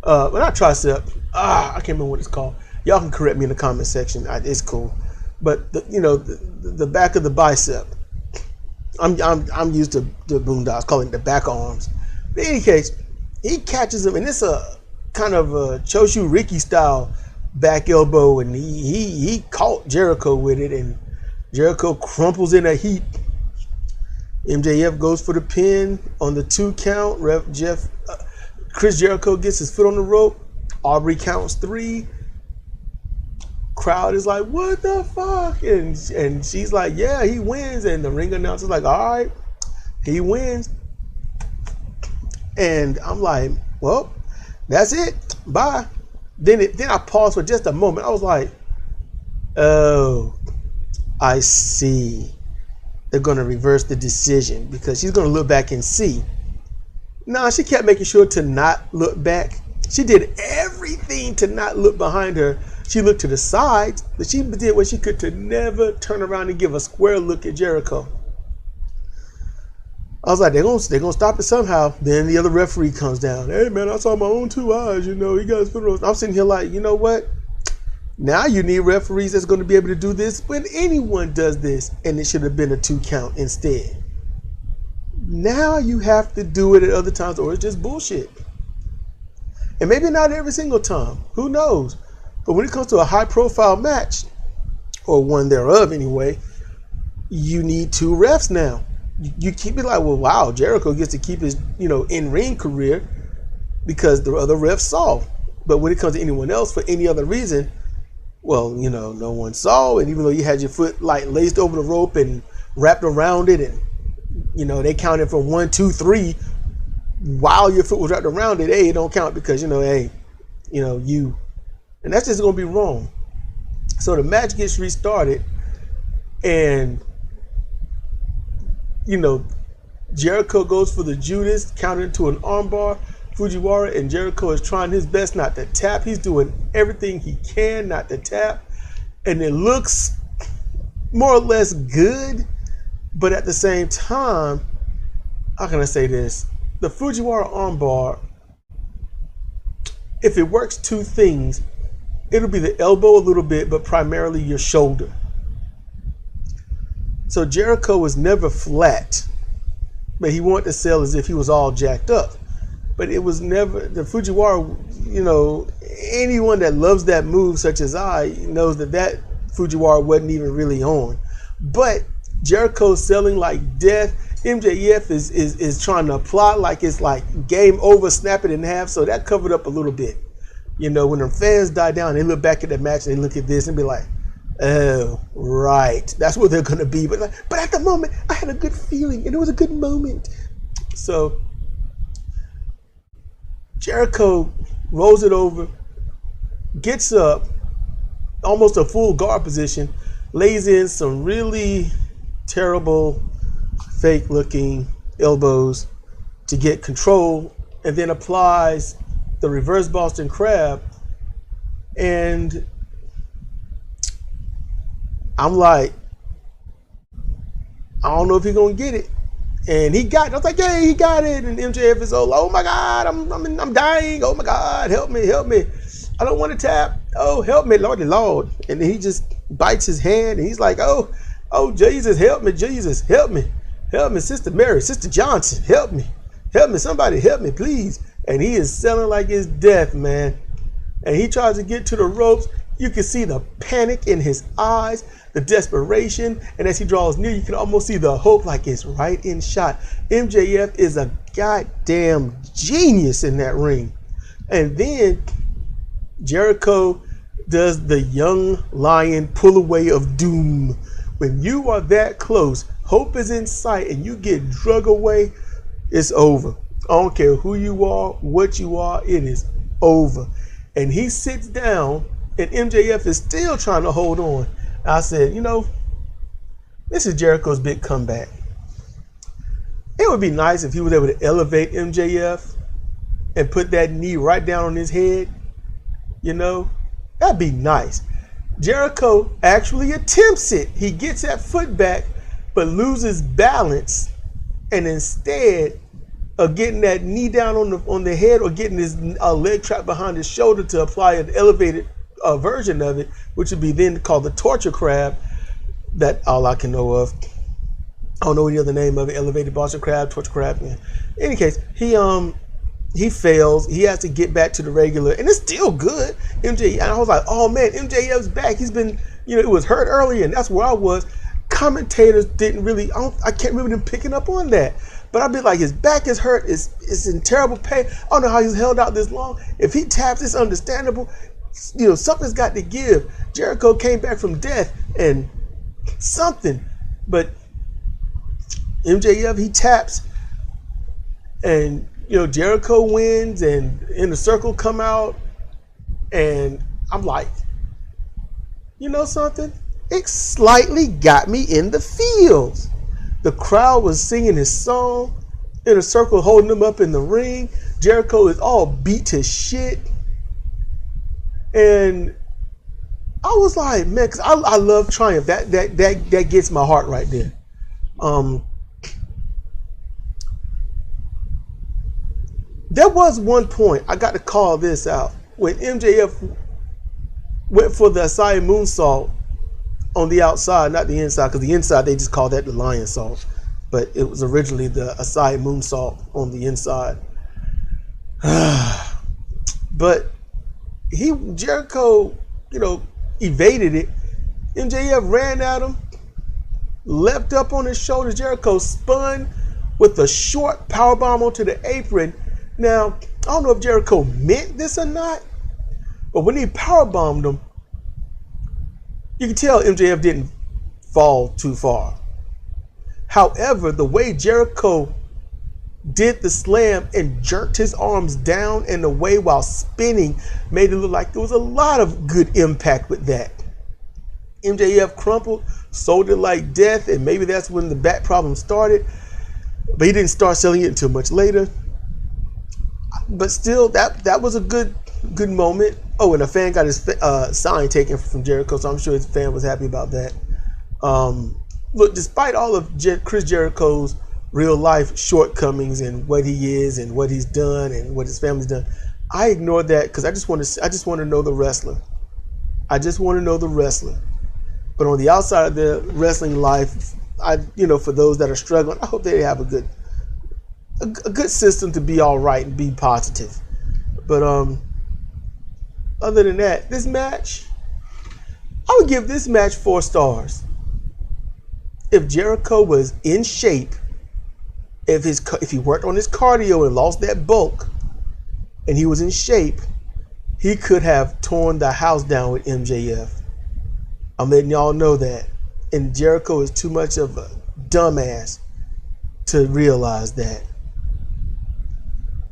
Well, not tricep. I can't remember what it's called. Y'all can correct me in the comment section. It's cool. But the back of the bicep. I'm used to the Boondocks calling it the back arms. But in any case, he catches him, and it's a kind of a Choshu Riki style back elbow, and he caught Jericho with it, and Jericho crumples in a heap. MJF goes for the pin on the 2 count. Chris Jericho gets his foot on the rope. Aubrey counts 3. Crowd is like, what the fuck? And she's like, yeah, he wins. And the ring announcer's like, all right, he wins. And I'm like, well, that's it. Bye. Then I paused for just a moment. I was like, oh, I see. They're going to reverse the decision, because she's going to look back and see. No, she kept making sure to not look back. She did everything to not look behind her. She looked to the sides, but she did what she could to never turn around and give a square look at Jericho. I was like, they're gonna stop it somehow. Then the other referee comes down. Hey man, I saw my own 2 eyes. He got his foot on. I'm sitting here like, you know what? Now you need referees that's going to be able to do this when anyone does this, and it should have been a 2 count instead. Now you have to do it at other times, or it's just bullshit. And maybe not every single time. Who knows? But when it comes to a high-profile match, or one thereof anyway, you need 2 refs now. You keep it like, well, wow, Jericho gets to keep his, in-ring career because the other refs saw. But when it comes to anyone else for any other reason, well, no one saw. And even though you had your foot like laced over the rope and wrapped around it, and they counted from 1, 2, 3 while your foot was wrapped around it, hey, it don't count because hey, you, and that's just gonna be wrong. So the match gets restarted, and Jericho goes for the Judas, counter into an armbar. Fujiwara, and Jericho is trying his best not to tap. He's doing everything he can not to tap, and it looks more or less good. But at the same time, how can I say this? The Fujiwara armbar, if it works 2 things, it'll be the elbow a little bit, but primarily your shoulder. So Jericho was never flat, but he wanted to sell as if he was all jacked up. But it was never, the Fujiwara, anyone that loves that move, such as I, knows that Fujiwara wasn't even really on. But Jericho's selling like death. MJF is trying to apply like it's like game over, snap it in half. So that covered up a little bit. When the fans die down, they look back at the match and they look at this and be like, oh, right. That's where they're going to be. But at the moment, I had a good feeling and it was a good moment. So Jericho rolls it over, gets up, almost a full guard position, lays in some really terrible, fake-looking elbows to get control, and then applies the reverse Boston Crab. And I'm like, I don't know if he's gonna get it. And he got it. I was like, yeah, he got it. And MJF is oh my God, I'm dying. Oh my God, help me. I don't want to tap. Oh, help me, Lordy Lord. And then he just bites his hand and he's like, oh, Jesus, help me, Jesus, help me, Sister Mary, Sister Johnson, help me, somebody help me, please. And he is selling like it's death, man. And he tries to get to the ropes. You can see the panic in his eyes, the desperation, and as he draws near, you can almost see the hope like it's right in shot. MJF is a goddamn genius in that ring. And then Jericho does the young lion pull away of doom. When you are that close, hope is in sight, and you get drug away, it's over. I don't care who you are, what you are, it is over. And he sits down, and MJF is still trying to hold on. I said, this is Jericho's big comeback. It would be nice if he was able to elevate MJF and put that knee right down on his head. That'd be nice. Jericho actually attempts it. He gets that foot back, but loses balance, and instead of getting that knee down on the head or getting his leg trapped behind his shoulder to apply an elevated version of it, which would be then called the torture crab. That all I can know of. I don't know any other name of it. Elevated Boston crab, torture crab. In any case, he fails. He has to get back to the regular, and it's still good. MJ, and I was like, oh man, MJF's back. He's been, it was hurt earlier, and that's where I was. Commentators didn't really, I can't remember them picking up on that. But I'd be like, his back is hurt. It's in terrible pain. I don't know how he's held out this long. If he taps, it's understandable. Something's got to give. Jericho came back from death and something. But MJF, he taps, and Jericho wins, and Inner Circle come out, and I'm like, something? It slightly got me in the feels. The crowd was singing his song. Inner Circle holding him up in the ring. Jericho is all beat to shit. And I was like, man, because I love Triumph. That gets my heart right there. There was one point, I got to call this out, when MJF went for the Asai moonsault on the outside, not the inside, because the inside they just called that the lion salt, but it was originally the Asai moonsault on the inside. But Jericho, evaded it. MJF ran at him, leapt up on his shoulders. Jericho spun with a short powerbomb onto the apron. Now, I don't know if Jericho meant this or not, but when he powerbombed him, you can tell MJF didn't fall too far. However, the way Jericho did the slam and jerked his arms down and away while spinning made it look like there was a lot of good impact with that. MJF crumpled, sold it like death, and maybe that's when the back problem started. But he didn't start selling it until much later. But still, that was a good moment. Oh, and a fan got his sign taken from Jericho, so I'm sure his fan was happy about that. Look, despite all of Chris Jericho's real life shortcomings and what he is and what he's done and what his family's done, I ignored that because I just want to know the wrestler. I just want to know the wrestler. But on the outside of their wrestling life, for those that are struggling, I hope they have a good system to be all right and be positive. But other than that, this match, I would give this match 4 stars. If Jericho was in shape, if he worked on his cardio and lost that bulk, and he was in shape, he could have torn the house down with MJF. I'm letting y'all know that. And Jericho is too much of a dumbass to realize that.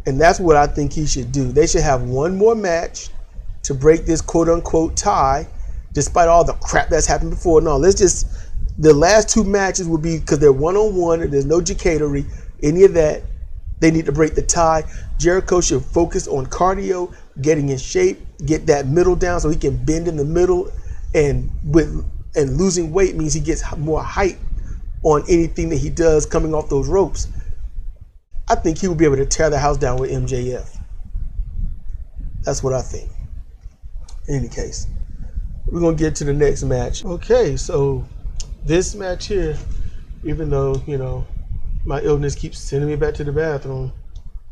And that's what I think he should do. They should have one more match to break this quote-unquote tie, despite all the crap that's happened before. No, the last 2 matches will be, because they're one-on-one and there's no jicatery, any of that, they need to break the tie. Jericho should focus on cardio, getting in shape, get that middle down so he can bend in the middle, and losing weight means he gets more height on anything that he does coming off those ropes. I think he will be able to tear the house down with MJF. That's what I think. In any case, we're going to get to the next match. Okay, so this match here, even though, my illness keeps sending me back to the bathroom,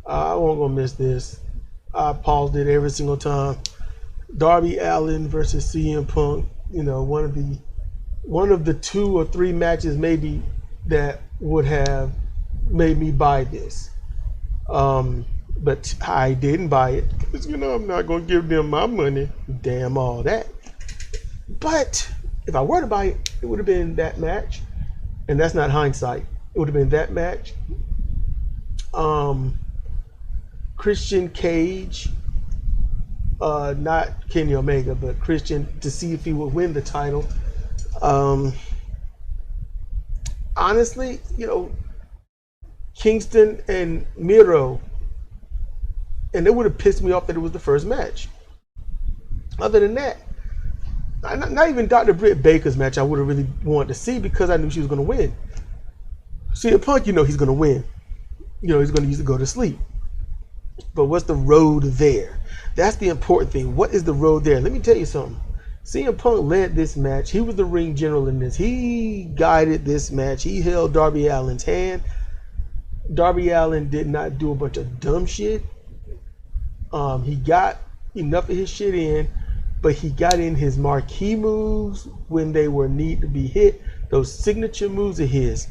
I won't go miss this. I paused it every single time. Darby Allin versus CM Punk, one of the 2 or 3 matches maybe that would have made me buy this. But I didn't buy it because, I'm not going to give them my money. Damn all that. But if I were to buy it, it would have been that match. And that's not hindsight. It would have been that match. Christian Cage, not Kenny Omega, but Christian, to see if he would win the title. Honestly, Kingston and Miro, and it would have pissed me off that it was the first match. Other than that, not even Dr. Britt Baker's match I would have really wanted to see because I knew she was going to win. CM Punk, you know he's going to win. You know he's going to use to go to sleep. But what's the road there? That's the important thing. What is the road there? Let me tell you something. CM Punk led this match. He was the ring general in this. He guided this match. He held Darby Allin's hand. Darby Allin did not do a bunch of dumb shit. He got enough of his shit in, but he got in his marquee moves when they were need to be hit. Those signature moves of his.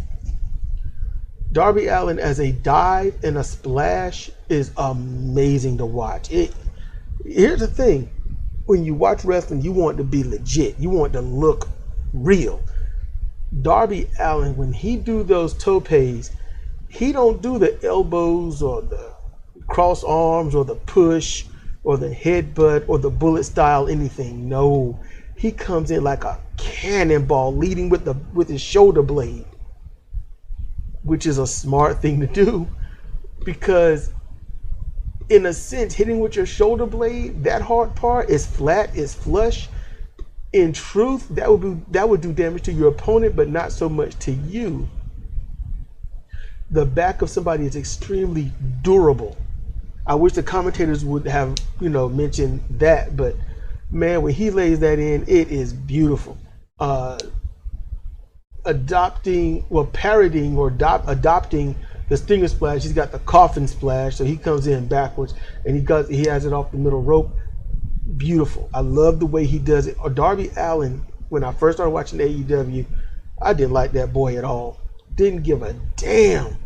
Darby Allin as a dive and a splash is amazing to watch. Here's the thing. When you watch wrestling, you want it to be legit. You want it to look real. Darby Allin, when he do those topes, he don't do the elbows or the cross arms or the push or the headbutt or the bullet style anything. No, he comes in like a cannonball, leading with his shoulder blade, which is a smart thing to do because, in a sense, hitting with your shoulder blade, that hard part is flat, is flush. In truth, that would do damage to your opponent, but not so much to you. The back of somebody is extremely durable. I wish the commentators would have, mentioned that, but man, when he lays that in, it is beautiful. Adopting the Stinger Splash, he's got the coffin splash, so he comes in backwards and he has it off the middle rope. Beautiful. I love the way he does it. Darby Allin, when I first started watching AEW, I didn't like that boy at all. Didn't give a damn.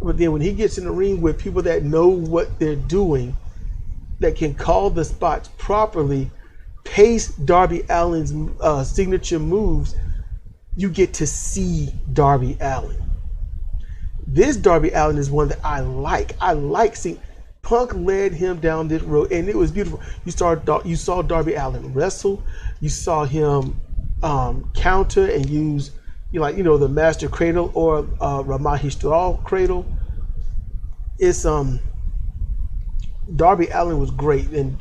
But then when he gets in the ring with people that know what they're doing, that can call the spots properly, pace Darby Allin's signature moves, you get to see Darby Allin. This Darby Allin is one that I like. I like seeing. Punk led him down this road, and it was beautiful. You saw Darby Allin wrestle. You saw him counter and use, the Master Cradle or Ramahistral Cradle. It's Darby Allin was great, and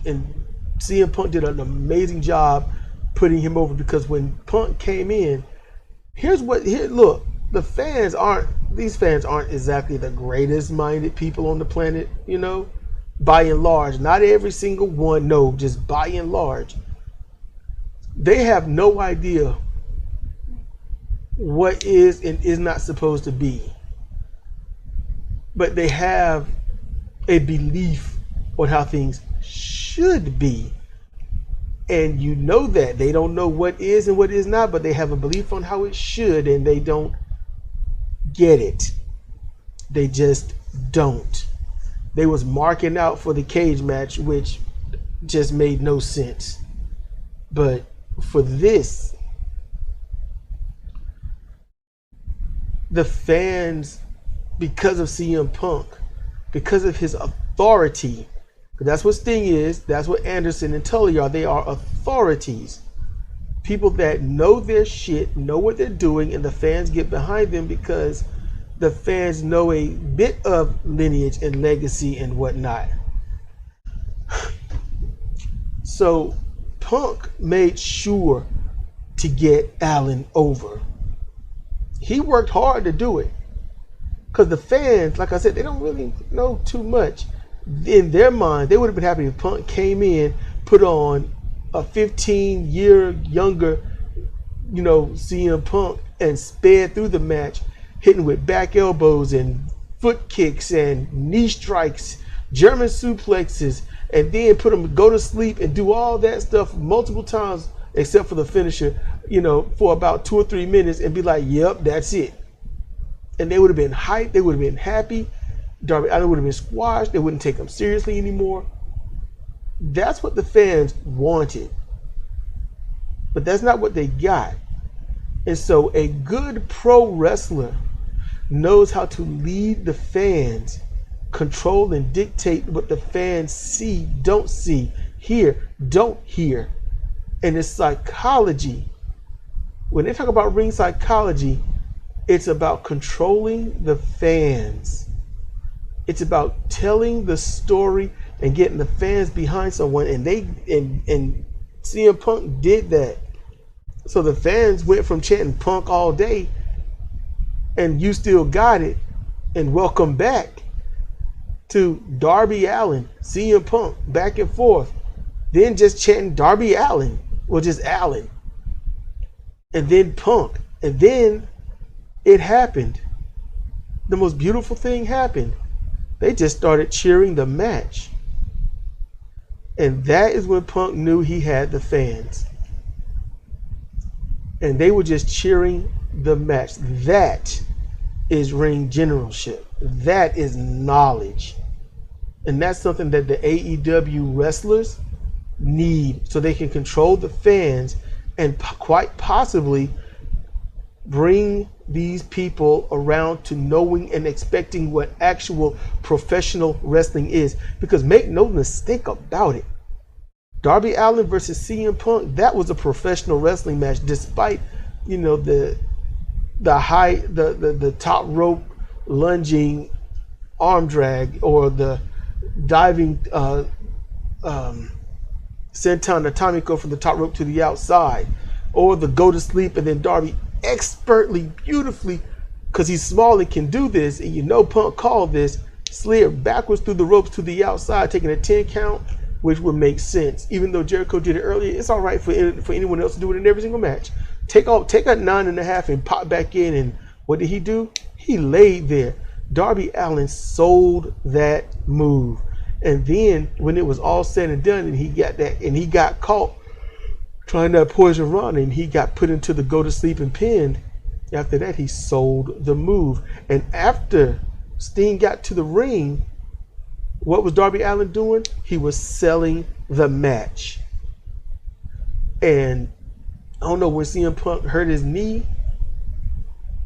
CM Punk did an amazing job putting him over because when Punk came in, look. These fans aren't exactly the greatest minded people on the planet, by and large. Not every single one, no, just by and large. They have no idea what is and is not supposed to be. But they have a belief on how things should be. And that. They don't know what is and what is not, but they have a belief on how it should, and they don't get it. They just don't. They was marking out for the cage match, which just made no sense. But for this, the fans, because of CM Punk, because of his authority, that's what Sting is, that's what Anderson and Tully are. They are authorities. People that know their shit, know what they're doing, and the fans get behind them because the fans know a bit of lineage and legacy and whatnot. So Punk made sure to get Allin over. He worked hard to do it because the fans, like I said, they don't really know too much. In their mind, they would have been happy if Punk came in, put on a 15-year younger, CM Punk and sped through the match, hitting with back elbows and foot kicks and knee strikes, German suplexes, and then go to sleep and do all that stuff multiple times, except for the finisher, for about 2 or 3 minutes and be like, yep, that's it. And they would have been hyped. They would have been happy. Darby Allin would have been squashed. They wouldn't take him seriously anymore. That's what the fans wanted. But that's not what they got. And so a good pro wrestler knows how to lead the fans, control and dictate what the fans see, don't see, hear, don't hear. And it's psychology. When they talk about ring psychology, it's about controlling the fans. It's about telling the story and getting the fans behind someone, and CM Punk did that. So the fans went from chanting Punk all day and "You Still Got It" and "Welcome Back" to Darby Allin, CM Punk, back and forth. Then just chanting Darby Allin, or just Allin. And then Punk. And then it happened. The most beautiful thing happened. They just started cheering the match. And that is when Punk knew he had the fans. And they were just cheering the match. That is ring generalship. That is knowledge. And that's something that the AEW wrestlers need, so they can control the fans and quite possibly bring these people around to knowing and expecting what actual professional wrestling is. Because make no mistake about it, Darby Allin versus CM Punk, that was a professional wrestling match, despite, you know, the top rope lunging arm drag, or the diving senton atomico from the top rope to the outside, or the go to sleep, and then Darby expertly, beautifully, because he's small and can do this, and you know Punk called this, slid backwards through the ropes to the outside, taking a 10 count, which would make sense. Even though Jericho did it earlier, it's all right for anyone else to do it in every single match. Take a 9.5 and pop back in, and what did he do? He laid there. Darby Allin sold that move. And then when it was all said and done, and he got caught trying that poison run, and he got put into the go to sleep and pinned. After that, he sold the move. And after Sting got to the ring, what was Darby Allin doing? He was selling the match. And I don't know when CM Punk hurt his knee,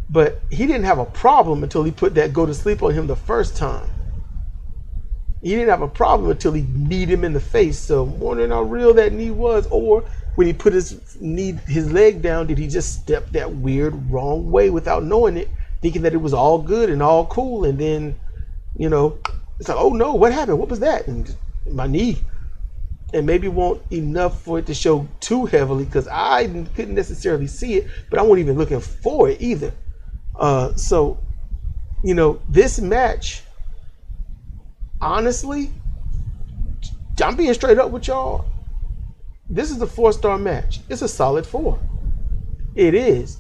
but he didn't have a problem until he put that go to sleep on him the first time. He didn't have a problem until he kneed him in the face. So I'm wondering how real that knee was, or when he put his leg down, did he just step that weird wrong way without knowing it, thinking that it was all good and all cool, and then, you know, it's like, oh no, what happened? What was that? And my knee. And maybe it won't enough for it to show too heavily, because I couldn't necessarily see it, but I wasn't even looking for it either. So, you know, this match, honestly, I'm being straight up with y'all. This is a 4-star match. It's a solid 4. It is.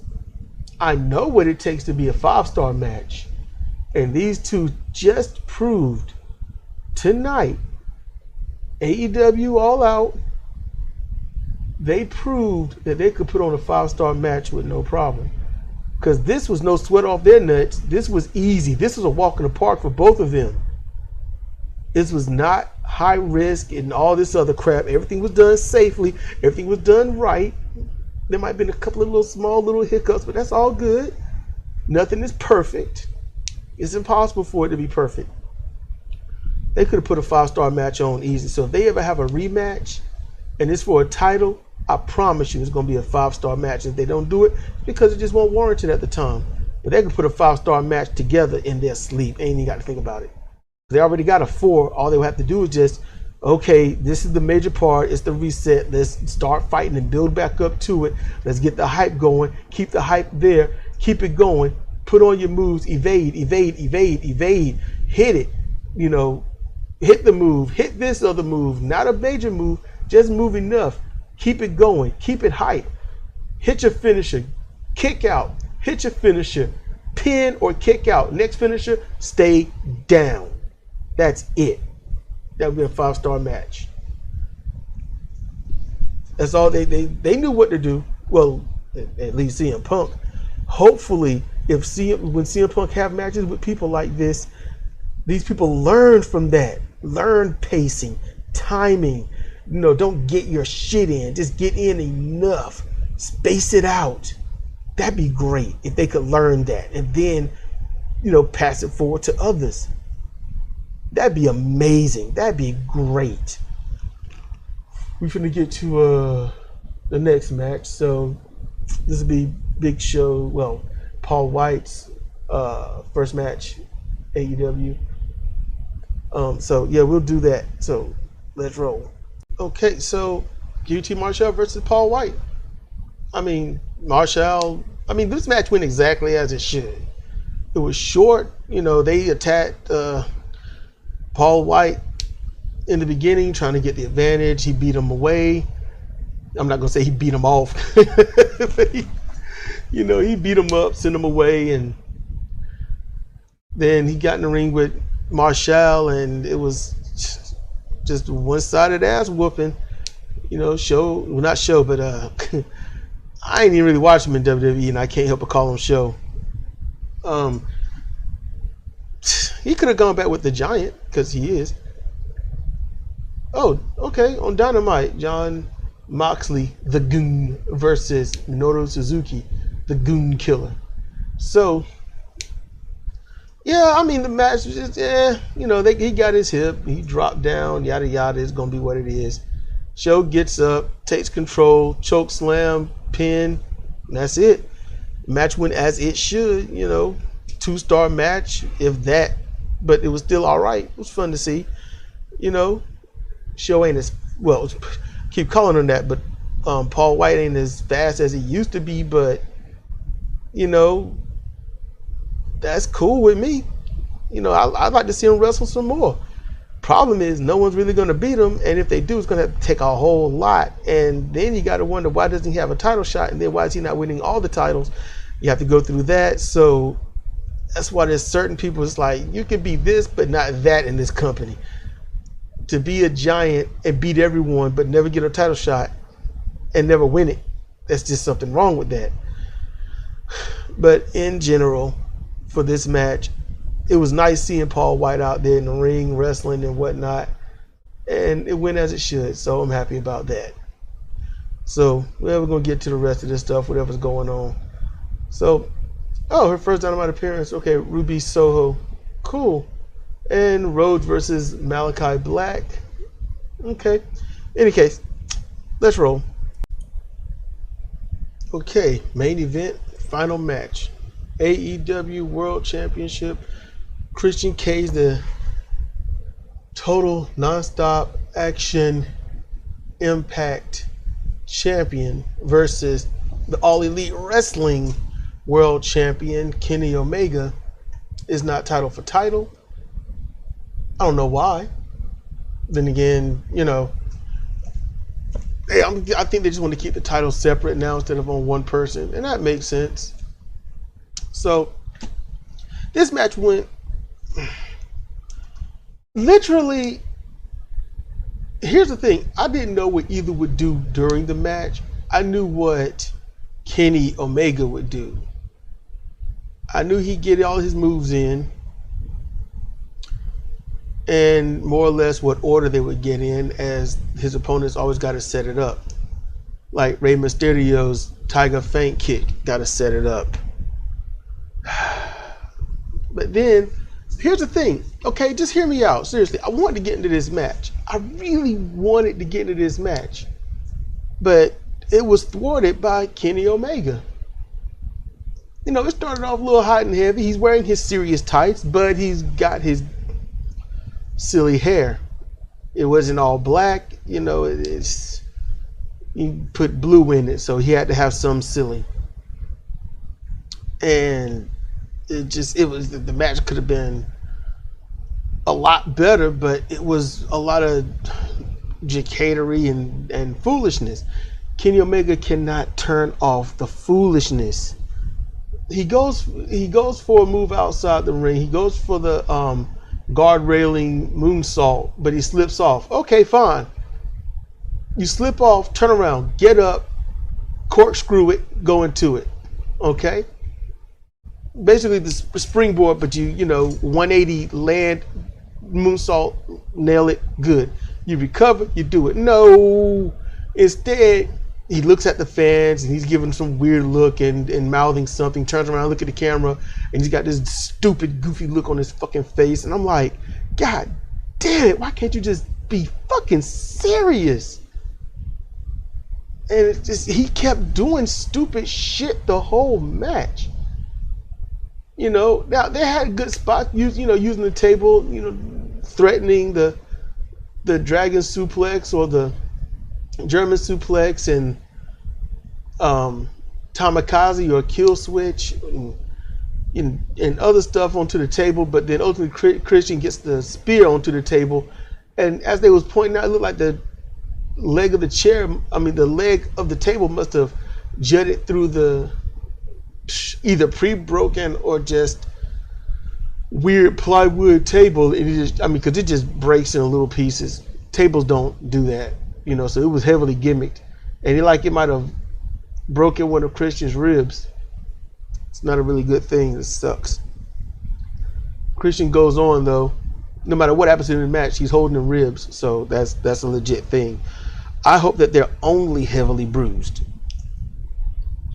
I know what it takes to be a 5-star match. And these two just proved tonight, AEW All Out, they proved that they could put on a 5-star match with no problem. Because this was no sweat off their nuts. This was easy. This was a walk in the park for both of them. This was not high risk and all this other crap. Everything was done safely. Everything was done right. There might have been a couple of small hiccups, but that's all good. Nothing is perfect. It's impossible for it to be perfect. They could have put a 5-star match on easy. So if they ever have a rematch and it's for a title, I promise you it's going to be a 5-star match. If they don't do it, because it just won't warrant it at the time. But they could put a 5-star match together in their sleep. Ain't even got to think about it. They already got a 4. All they would have to do is just, okay, this is the major part. It's the reset. Let's start fighting and build back up to it. Let's get the hype going. Keep the hype there. Keep it going. Put on your moves. Evade. Hit it. You know, hit the move. Hit this other move. Not a major move. Just move enough. Keep it going. Keep it hype. Hit your finisher. Kick out. Hit your finisher. Pin or kick out. Next finisher, stay down. That's it. That would be a 5-star match. That's all they knew what to do. Well, at least CM Punk. Hopefully, when CM Punk have matches with people like this, these people learn from that. Learn pacing, timing. You know, don't get your shit in. Just get in enough. Space it out. That'd be great if they could learn that, and then, you know, pass it forward to others. That'd be amazing. That'd be great. We're finna get to the next match. So this will be Big Show. Well, Paul White's first match, AEW. So yeah, we'll do that. So let's roll. Okay, so QT Marshall versus Paul White. I mean, this match went exactly as it should. It was short. They attacked Paul White in the beginning, trying to get the advantage. He beat him away. I'm not going to say he beat him off. But he beat him up, sent him away, and then he got in the ring with Marshall, and it was just one-sided ass whooping. Not show, but I ain't even really watch him in WWE, and I can't help but call him show. He could have gone back with the Giant, because he is. Oh, okay. On Dynamite, Jon Moxley, the Goon, versus Minoru Suzuki, the Goon Killer. So, yeah, the match was just, he got his hip, he dropped down, yada yada, it's going to be what it is. Show gets up, takes control, choke slam, pin, and that's it. Match went as it should, 2-star match, if that, but it was still all right. It was fun to see. Show ain't as, well, keep calling him that, but Paul White ain't as fast as he used to be, but, that's cool with me. I'd like to see him wrestle some more. Problem is, no one's really going to beat him, and if they do, it's going to have to take a whole lot. And then you got to wonder, why doesn't he have a title shot, and then why is he not winning all the titles? You have to go through that. So that's why there's certain people, it's like, you can be this but not that in this company. To be a giant and beat everyone but never get a title shot and never win it, that's just something wrong with that. But in general, for this match, it was nice seeing Paul White out there in the ring, wrestling and whatnot. And it went as it should, so I'm happy about that. So, we're going to get to the rest of this stuff, whatever's going on. So, her first Dynamite appearance. Okay, Ruby Soho. Cool. And Rhodes versus Malachi Black. Okay. Any case, let's roll. Okay, main event, final match. AEW World Championship. Christian Cage, the total non-stop action Impact champion, versus the All Elite Wrestling World Champion Kenny Omega. Is not title for title. I don't know why. Then again, I think they just want to keep the titles separate now instead of on one person, and that makes sense. So this match went literally. Here's the thing: I didn't know what either would do during the match. I knew what Kenny Omega would do. I knew he'd get all his moves in, and more or less what order they would get in, as his opponents always got to set it up. Like Rey Mysterio's Tiger Feint kick, got to set it up. But then, here's the thing. Okay, just hear me out. Seriously, I wanted to get into this match. I really wanted to get into this match. But it was thwarted by Kenny Omega. It started off a little hot and heavy. He's wearing his serious tights, but he's got his silly hair. It wasn't all black. He put blue in it, so he had to have some silly. And the match could have been a lot better, but it was a lot of chicanery and foolishness. Kenny Omega cannot turn off the foolishness. He goes for a move outside the ring. He goes for the guard railing moonsault, but he slips off. Okay, fine. You slip off, turn around, get up, corkscrew it, go into it. Okay? Basically the springboard, but you 180 land, moonsault, nail it, good. You recover, you do it. No. Instead, he looks at the fans and he's giving some weird look and mouthing something, turns around, look at the camera, and he's got this stupid, goofy look on his fucking face. And I'm like, God damn it, why can't you just be fucking serious? And it's just, he kept doing stupid shit the whole match. Now they had good spots, using the table, threatening the dragon suplex or the German suplex and Tamikaze or kill switch and other stuff onto the table, but then ultimately Christian gets the spear onto the table, and as they was pointing out, it looked like the leg of the chair, the leg of the table must have jutted through the either pre-broken or just weird plywood table, and it just, because it just breaks in little pieces. Tables don't do that, so it was heavily gimmicked, and it might have broken one of Christian's ribs. It's not a really good thing. It sucks. Christian goes on though. No matter what happens in the match, he's holding the ribs, so that's a legit thing. I hope that they're only heavily bruised.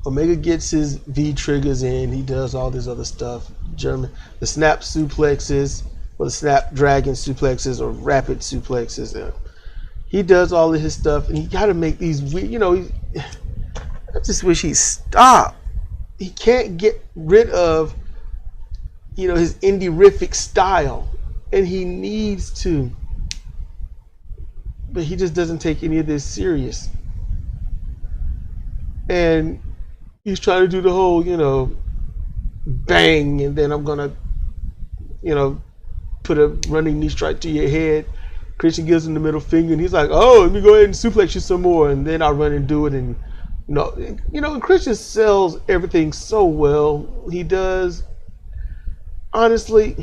Omega gets his V triggers in. He does all this other stuff. The snap suplexes, or the snap dragon suplexes, or rapid suplexes. He does all of his stuff, and he got to make these weird. I just wish he'd stop. He can't get rid of, his indie-rific style, and he needs to. But he just doesn't take any of this serious. And he's trying to do the whole, bang, and then I'm gonna, put a running knee strike to your head. Christian gives him the middle finger, and he's like, "Oh, let me go ahead and suplex you some more," and then I run and do it, and and Christian sells everything so well. He does. Honestly,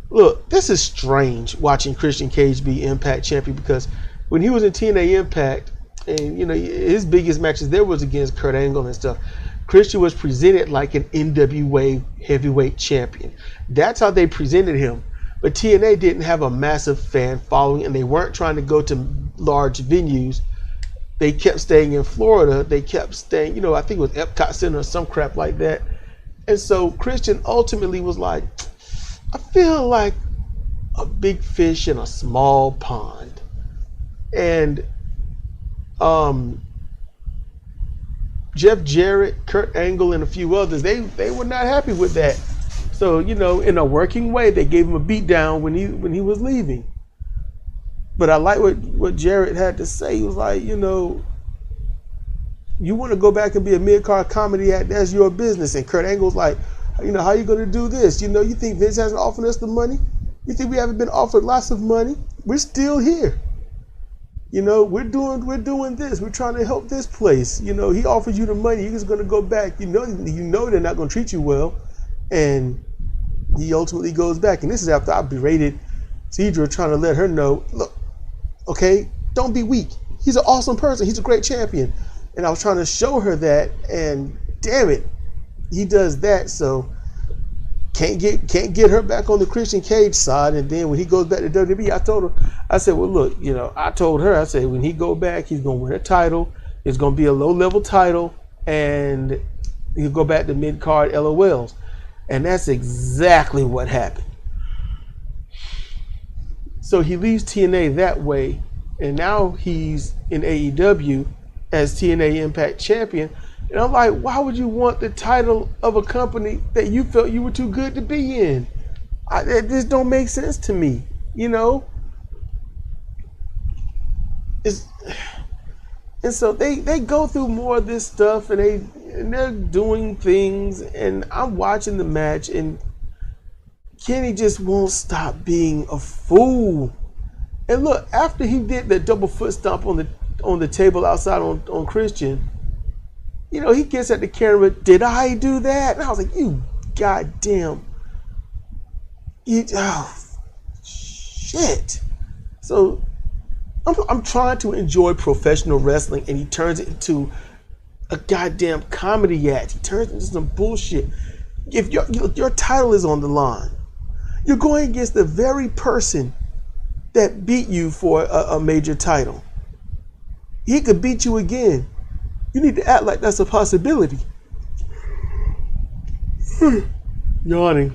look, this is strange watching Christian Cage be Impact champion, because when he was in TNA Impact, and his biggest matches there was against Kurt Angle and stuff, Christian was presented like an NWA heavyweight champion. That's how they presented him. But TNA didn't have a massive fan following, and they weren't trying to go to large venues. They kept staying in Florida. They kept staying, I think it was Epcot Center or some crap like that. And so Christian ultimately was like, I feel like a big fish in a small pond. And Jeff Jarrett, Kurt Angle, and a few others, they were not happy with that. So, in a working way, they gave him a beat down when he was leaving. But I like what Jarrett had to say. He was like, you want to go back and be a mid-card comedy act, that's your business. And Kurt Angle's like, how are you going to do this? You think Vince hasn't offered us the money? You think we haven't been offered lots of money? We're still here. We're doing this. We're trying to help this place. He offered you the money. You're just going to go back. They're not going to treat you well. And he ultimately goes back. And this is after I berated Cedra, trying to let her know, look, okay, don't be weak. He's an awesome person. He's a great champion. And I was trying to show her that, and damn it, he does that. So can't get her back on the Christian Cage side. And then when he goes back to WWE, I told her, I said, well, look, I told her, I said, when he go back, he's going to win a title. It's going to be a low-level title, and he'll go back to mid-card LOLs. And that's exactly what happened. So he leaves TNA that way, and now he's in AEW as TNA Impact Champion. And I'm like, why would you want the title of a company that you felt you were too good to be in? This don't make sense to me, And so they go through more of this stuff, and they're doing things, and I'm watching the match, and Kenny just won't stop being a fool. And look, after he did that double foot stomp on the table outside on Christian, he gets at the camera, did I do that? And I was like, you goddamn, shit. So I'm trying to enjoy professional wrestling, and he turns it into a goddamn comedy act. He turns it into some bullshit. If your title is on the line, you're going against the very person that beat you for a major title. He could beat you again. You need to act like that's a possibility. Yawning.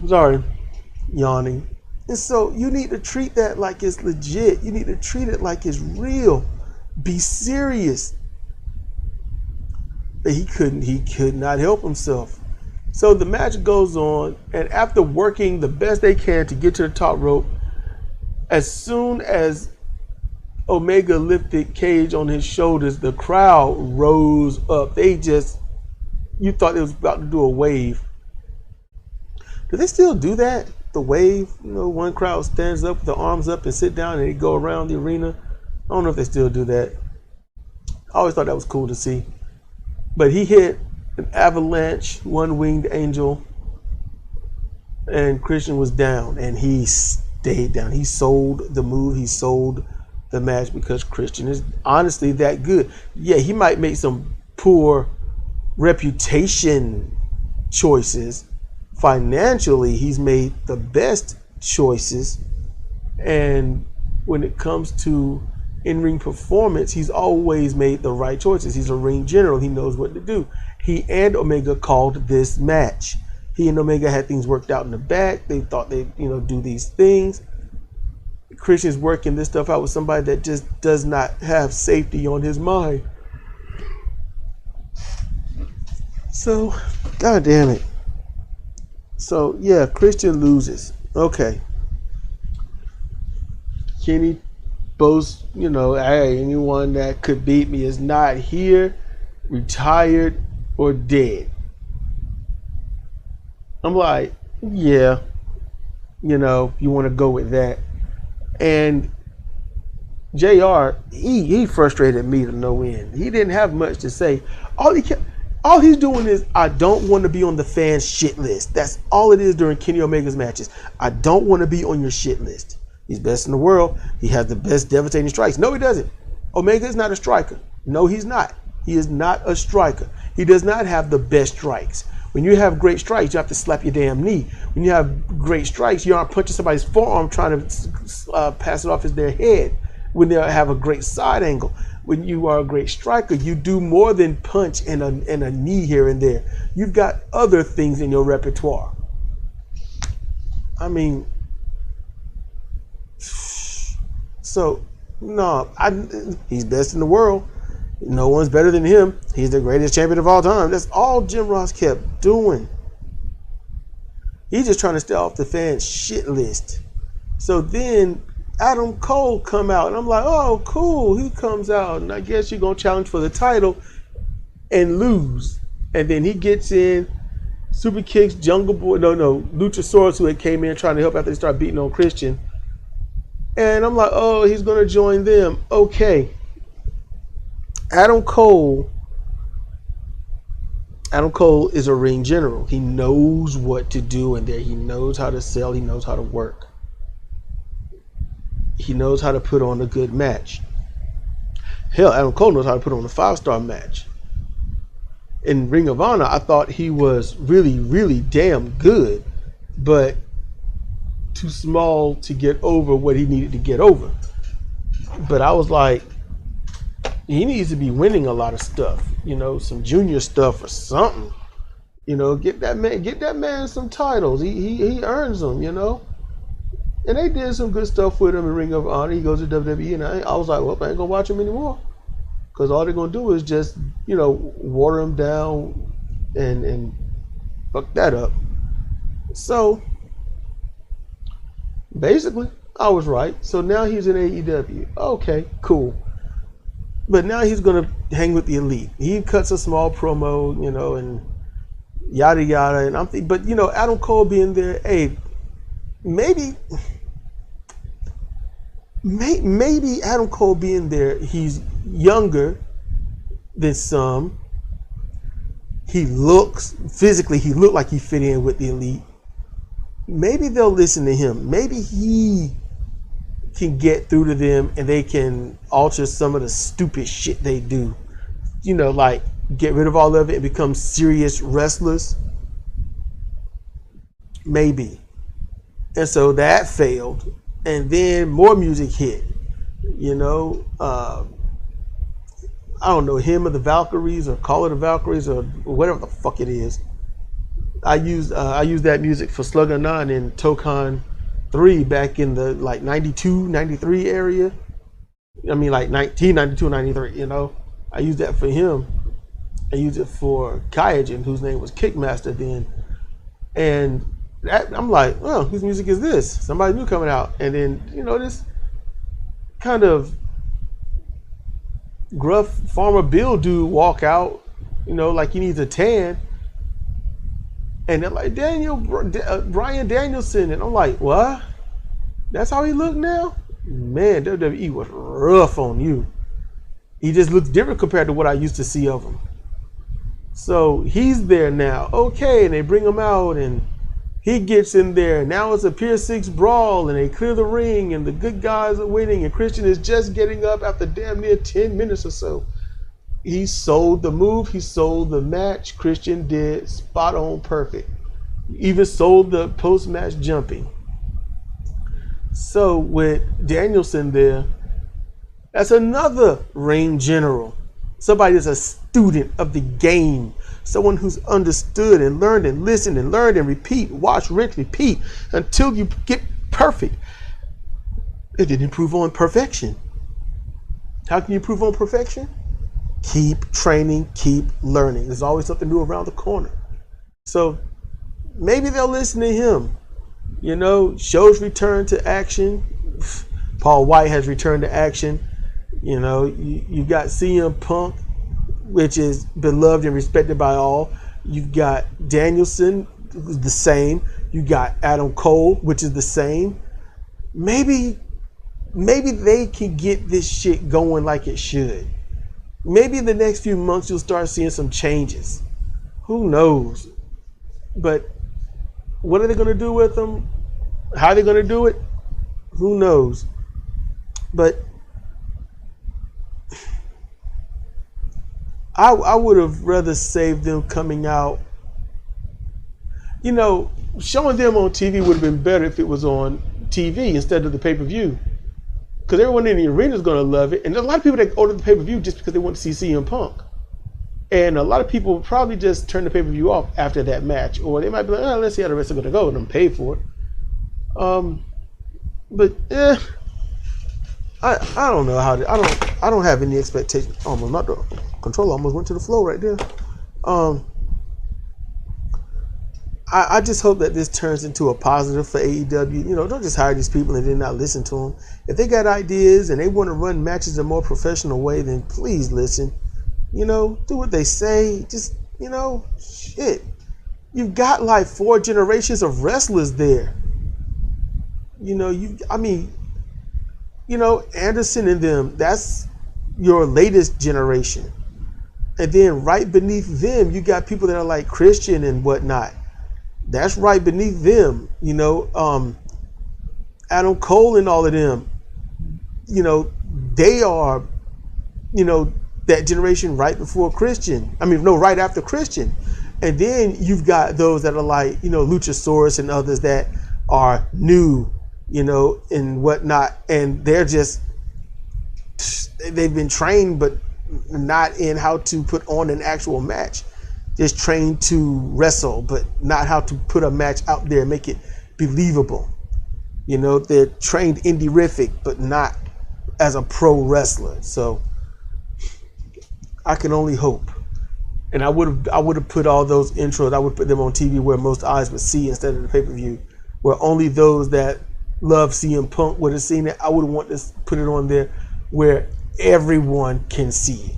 And so you need to treat that like it's legit. You need to treat it like it's real. Be serious. But he could not help himself. So the match goes on, and after working the best they can to get to the top rope, as soon as Omega lifted Cage on his shoulders, the crowd rose up. You thought they was about to do a wave. Do they still do that? The wave? One crowd stands up with the arms up and sit down and they go around the arena. I don't know if they still do that. I always thought that was cool to see. But he hit an avalanche, one-winged angel, and Christian was down, and he stayed down. He sold the move. He sold the match because Christian is honestly that good. Yeah, he might make some poor reputation choices. Financially, he's made the best choices. And when it comes to in-ring performance, he's always made the right choices. He's a ring general. He knows what to do. He and Omega called this match. He and Omega had things worked out in the back. They thought they'd, do these things. Christian's working this stuff out with somebody that just does not have safety on his mind. So, God damn it. So, yeah, Christian loses. Okay. Kenny boasts, hey, anyone that could beat me is not here, retired, or dead. I'm like, yeah, you want to go with that. And JR, he frustrated me to no end. He didn't have much to say. All he's doing is, I don't want to be on the fans' shit list. That's all it is during Kenny Omega's matches. I don't want to be on your shit list. He's best in the world. He has the best devastating strikes. No, he doesn't. Omega is not a striker. No, he's not. He is not a striker. He does not have the best strikes. When you have great strikes, you have to slap your damn knee. When you have great strikes, you aren't punching somebody's forearm trying to pass it off as their head. When they have a great side angle. When you are a great striker, you do more than punch and a knee here and there. You've got other things in your repertoire. I mean, so, no, he's best in the world. No one's better than him. He's the greatest champion of all time. That's all Jim Ross kept doing. He's just trying to stay off the fans' shit list. So then Adam Cole come out, and I'm like, oh, cool. He comes out, and I guess you're going to challenge for the title and lose. And then he gets in, super kicks Jungle Boy, Luchasaurus, who had came in trying to help after they start beating on Christian. And I'm like, oh, he's going to join them. Okay. Adam Cole is a ring general. He knows what to do in there. He knows how to sell. He knows how to work. He knows how to put on a good match. Hell, Adam Cole knows how to put on a 5-star match. In Ring of Honor, I thought he was really, really damn good, but too small to get over what he needed to get over. But I was like, he needs to be winning a lot of stuff, some junior stuff or something. Get that man some titles. He earns them, And they did some good stuff with him in Ring of Honor. He goes to WWE, and I was like, well, I ain't gonna watch him anymore, because all they're gonna do is just, water him down and fuck that up. So basically, I was right. So now he's in AEW. Okay, cool. But now he's going to hang with the Elite. He cuts a small promo, and yada yada. And I'm thinking, but Adam Cole being there, hey, maybe Adam Cole being there, he's younger than some. He looked like he fit in with the Elite. Maybe they'll listen to him. Maybe he can get through to them and they can alter some of the stupid shit they do. Like get rid of all of it and become serious wrestlers. Maybe. And so that failed. And then more music hit. I don't know, him or the Valkyries or Call of the Valkyries or whatever the fuck it is. I used that music for Slugger 9 in Tokan 3 back in the 92, 93 area. I mean 1992, 93, I used that for him. I used it for Kaijin, whose name was Kickmaster then. And I'm like, oh, whose music is this? Somebody new coming out. And then, this kind of gruff Farmer Bill dude walk out, like he needs a tan. And they're like, Bryan Danielson. And I'm like, what? That's how he look now? Man, WWE was rough on you. He just looks different compared to what I used to see of him. So he's there now. Okay, and they bring him out, and he gets in there. Now it's a Pier 6 brawl, and they clear the ring, and the good guys are winning, and Christian is just getting up after damn near 10 minutes or so. He sold the move. He sold the match. Christian did spot on perfect. Even sold the post-match jumping. So with Danielson there, that's another ring general. Somebody that's a student of the game. Someone who's understood and learned and listened and learned and repeat, watch, rinse, repeat until you get perfect. It didn't improve on perfection. How can you improve on perfection? Keep training, keep learning. There's always something new around the corner. So maybe they'll listen to him. Shows return to action. Paul White has returned to action. You got CM Punk, which is beloved and respected by all. You've got Danielson, who's the same. You got Adam Cole, which is the same. Maybe they can get this shit going like it should. Maybe in the next few months you'll start seeing some changes. Who knows? But what are they going to do with them? How are they going to do it? Who knows? But I would have rather saved them coming out. Showing them on TV would have been better if it was on TV instead of the pay-per-view. Because everyone in the arena is going to love it. And there's a lot of people that order the pay-per-view just because they want to see CM Punk. And a lot of people will probably just turn the pay-per-view off after that match. Or they might be like, let's see how the rest are going to go, and I'm paid for it. I don't know how to, I don't have any expectations. Almost not the controller almost went to the floor right there. I just hope that this turns into a positive for AEW. Don't just hire these people and then not listen to them. If they got ideas and they want to run matches in a more professional way, then please listen. Do what they say. Just, shit. You've got like 4 generations of wrestlers there. Anderson and them, that's your latest generation. And then right beneath them, you got people that are like Christian and whatnot. That's right beneath them. Adam Cole and all of them, they are, that generation right before Christian. Right after Christian. And then you've got those that are like, Luchasaurus and others that are new, and whatnot. And they're just, they've been trained, but not in how to put on an actual match. Just trained to wrestle, but not how to put a match out there and make it believable. They're trained indie-rific, but not as a pro wrestler. So I can only hope. And I would have put all those intros, I would put them on TV where most eyes would see instead of the pay-per-view, where only those that love CM Punk would have seen it. I would want to put it on there where everyone can see it.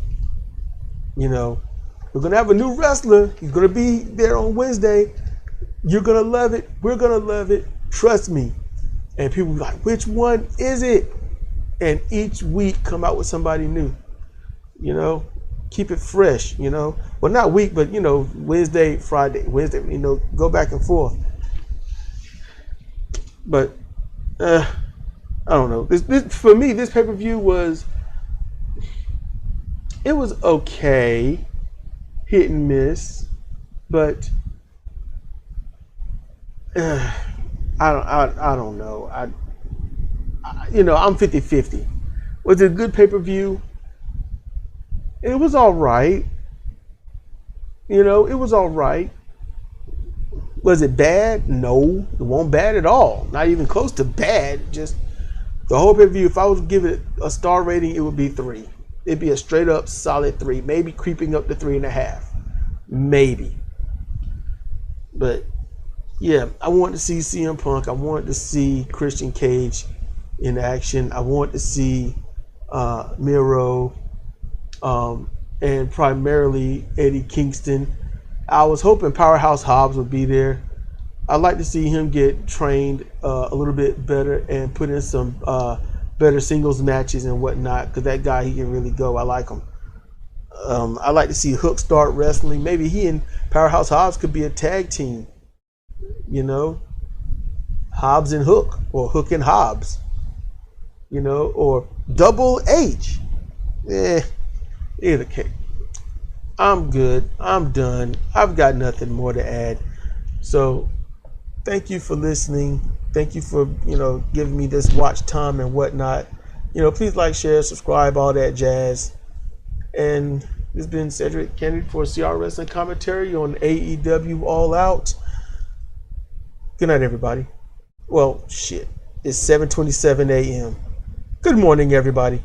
We're going to have a new wrestler. He's going to be there on Wednesday. You're going to love it. We're going to love it. Trust me. And people be like, which one is it? And each week come out with somebody new. Keep it fresh, Well, not week, but, Wednesday, Friday, Wednesday, go back and forth. But, I don't know. This for me, this pay-per-view was okay. Hit and miss, but I don't know. I'm 50-50. Was it a good pay-per-view? It was all right. It was all right. Was it bad? No, it wasn't bad at all. Not even close to bad. Just the whole pay-per-view, if I was to give it a star rating, it would be 3. It'd be a straight up solid 3, maybe creeping up to 3.5, maybe. But yeah, I wanted to see CM Punk. I wanted to see Christian Cage in action. I wanted to see Miro. and primarily Eddie Kingston. I was hoping Powerhouse Hobbs would be there. I'd like to see him get trained a little bit better and put in some better singles matches and whatnot, because that guy, he can really go. I like him. I'd like to see Hook start wrestling. Maybe he and Powerhouse Hobbs could be a tag team. You know, Hobbs and Hook, or Hook and Hobbs. You know, or Double H. Either case. I'm good. I'm done. I've got nothing more to add. So thank you for listening. Thank you for, giving me this watch time and whatnot. Please like, share, subscribe, all that jazz. And this has been Cedric Kennedy for CR Wrestling Commentary on AEW All Out. Good night, everybody. Well, shit. It's 7:27 a.m. Good morning, everybody.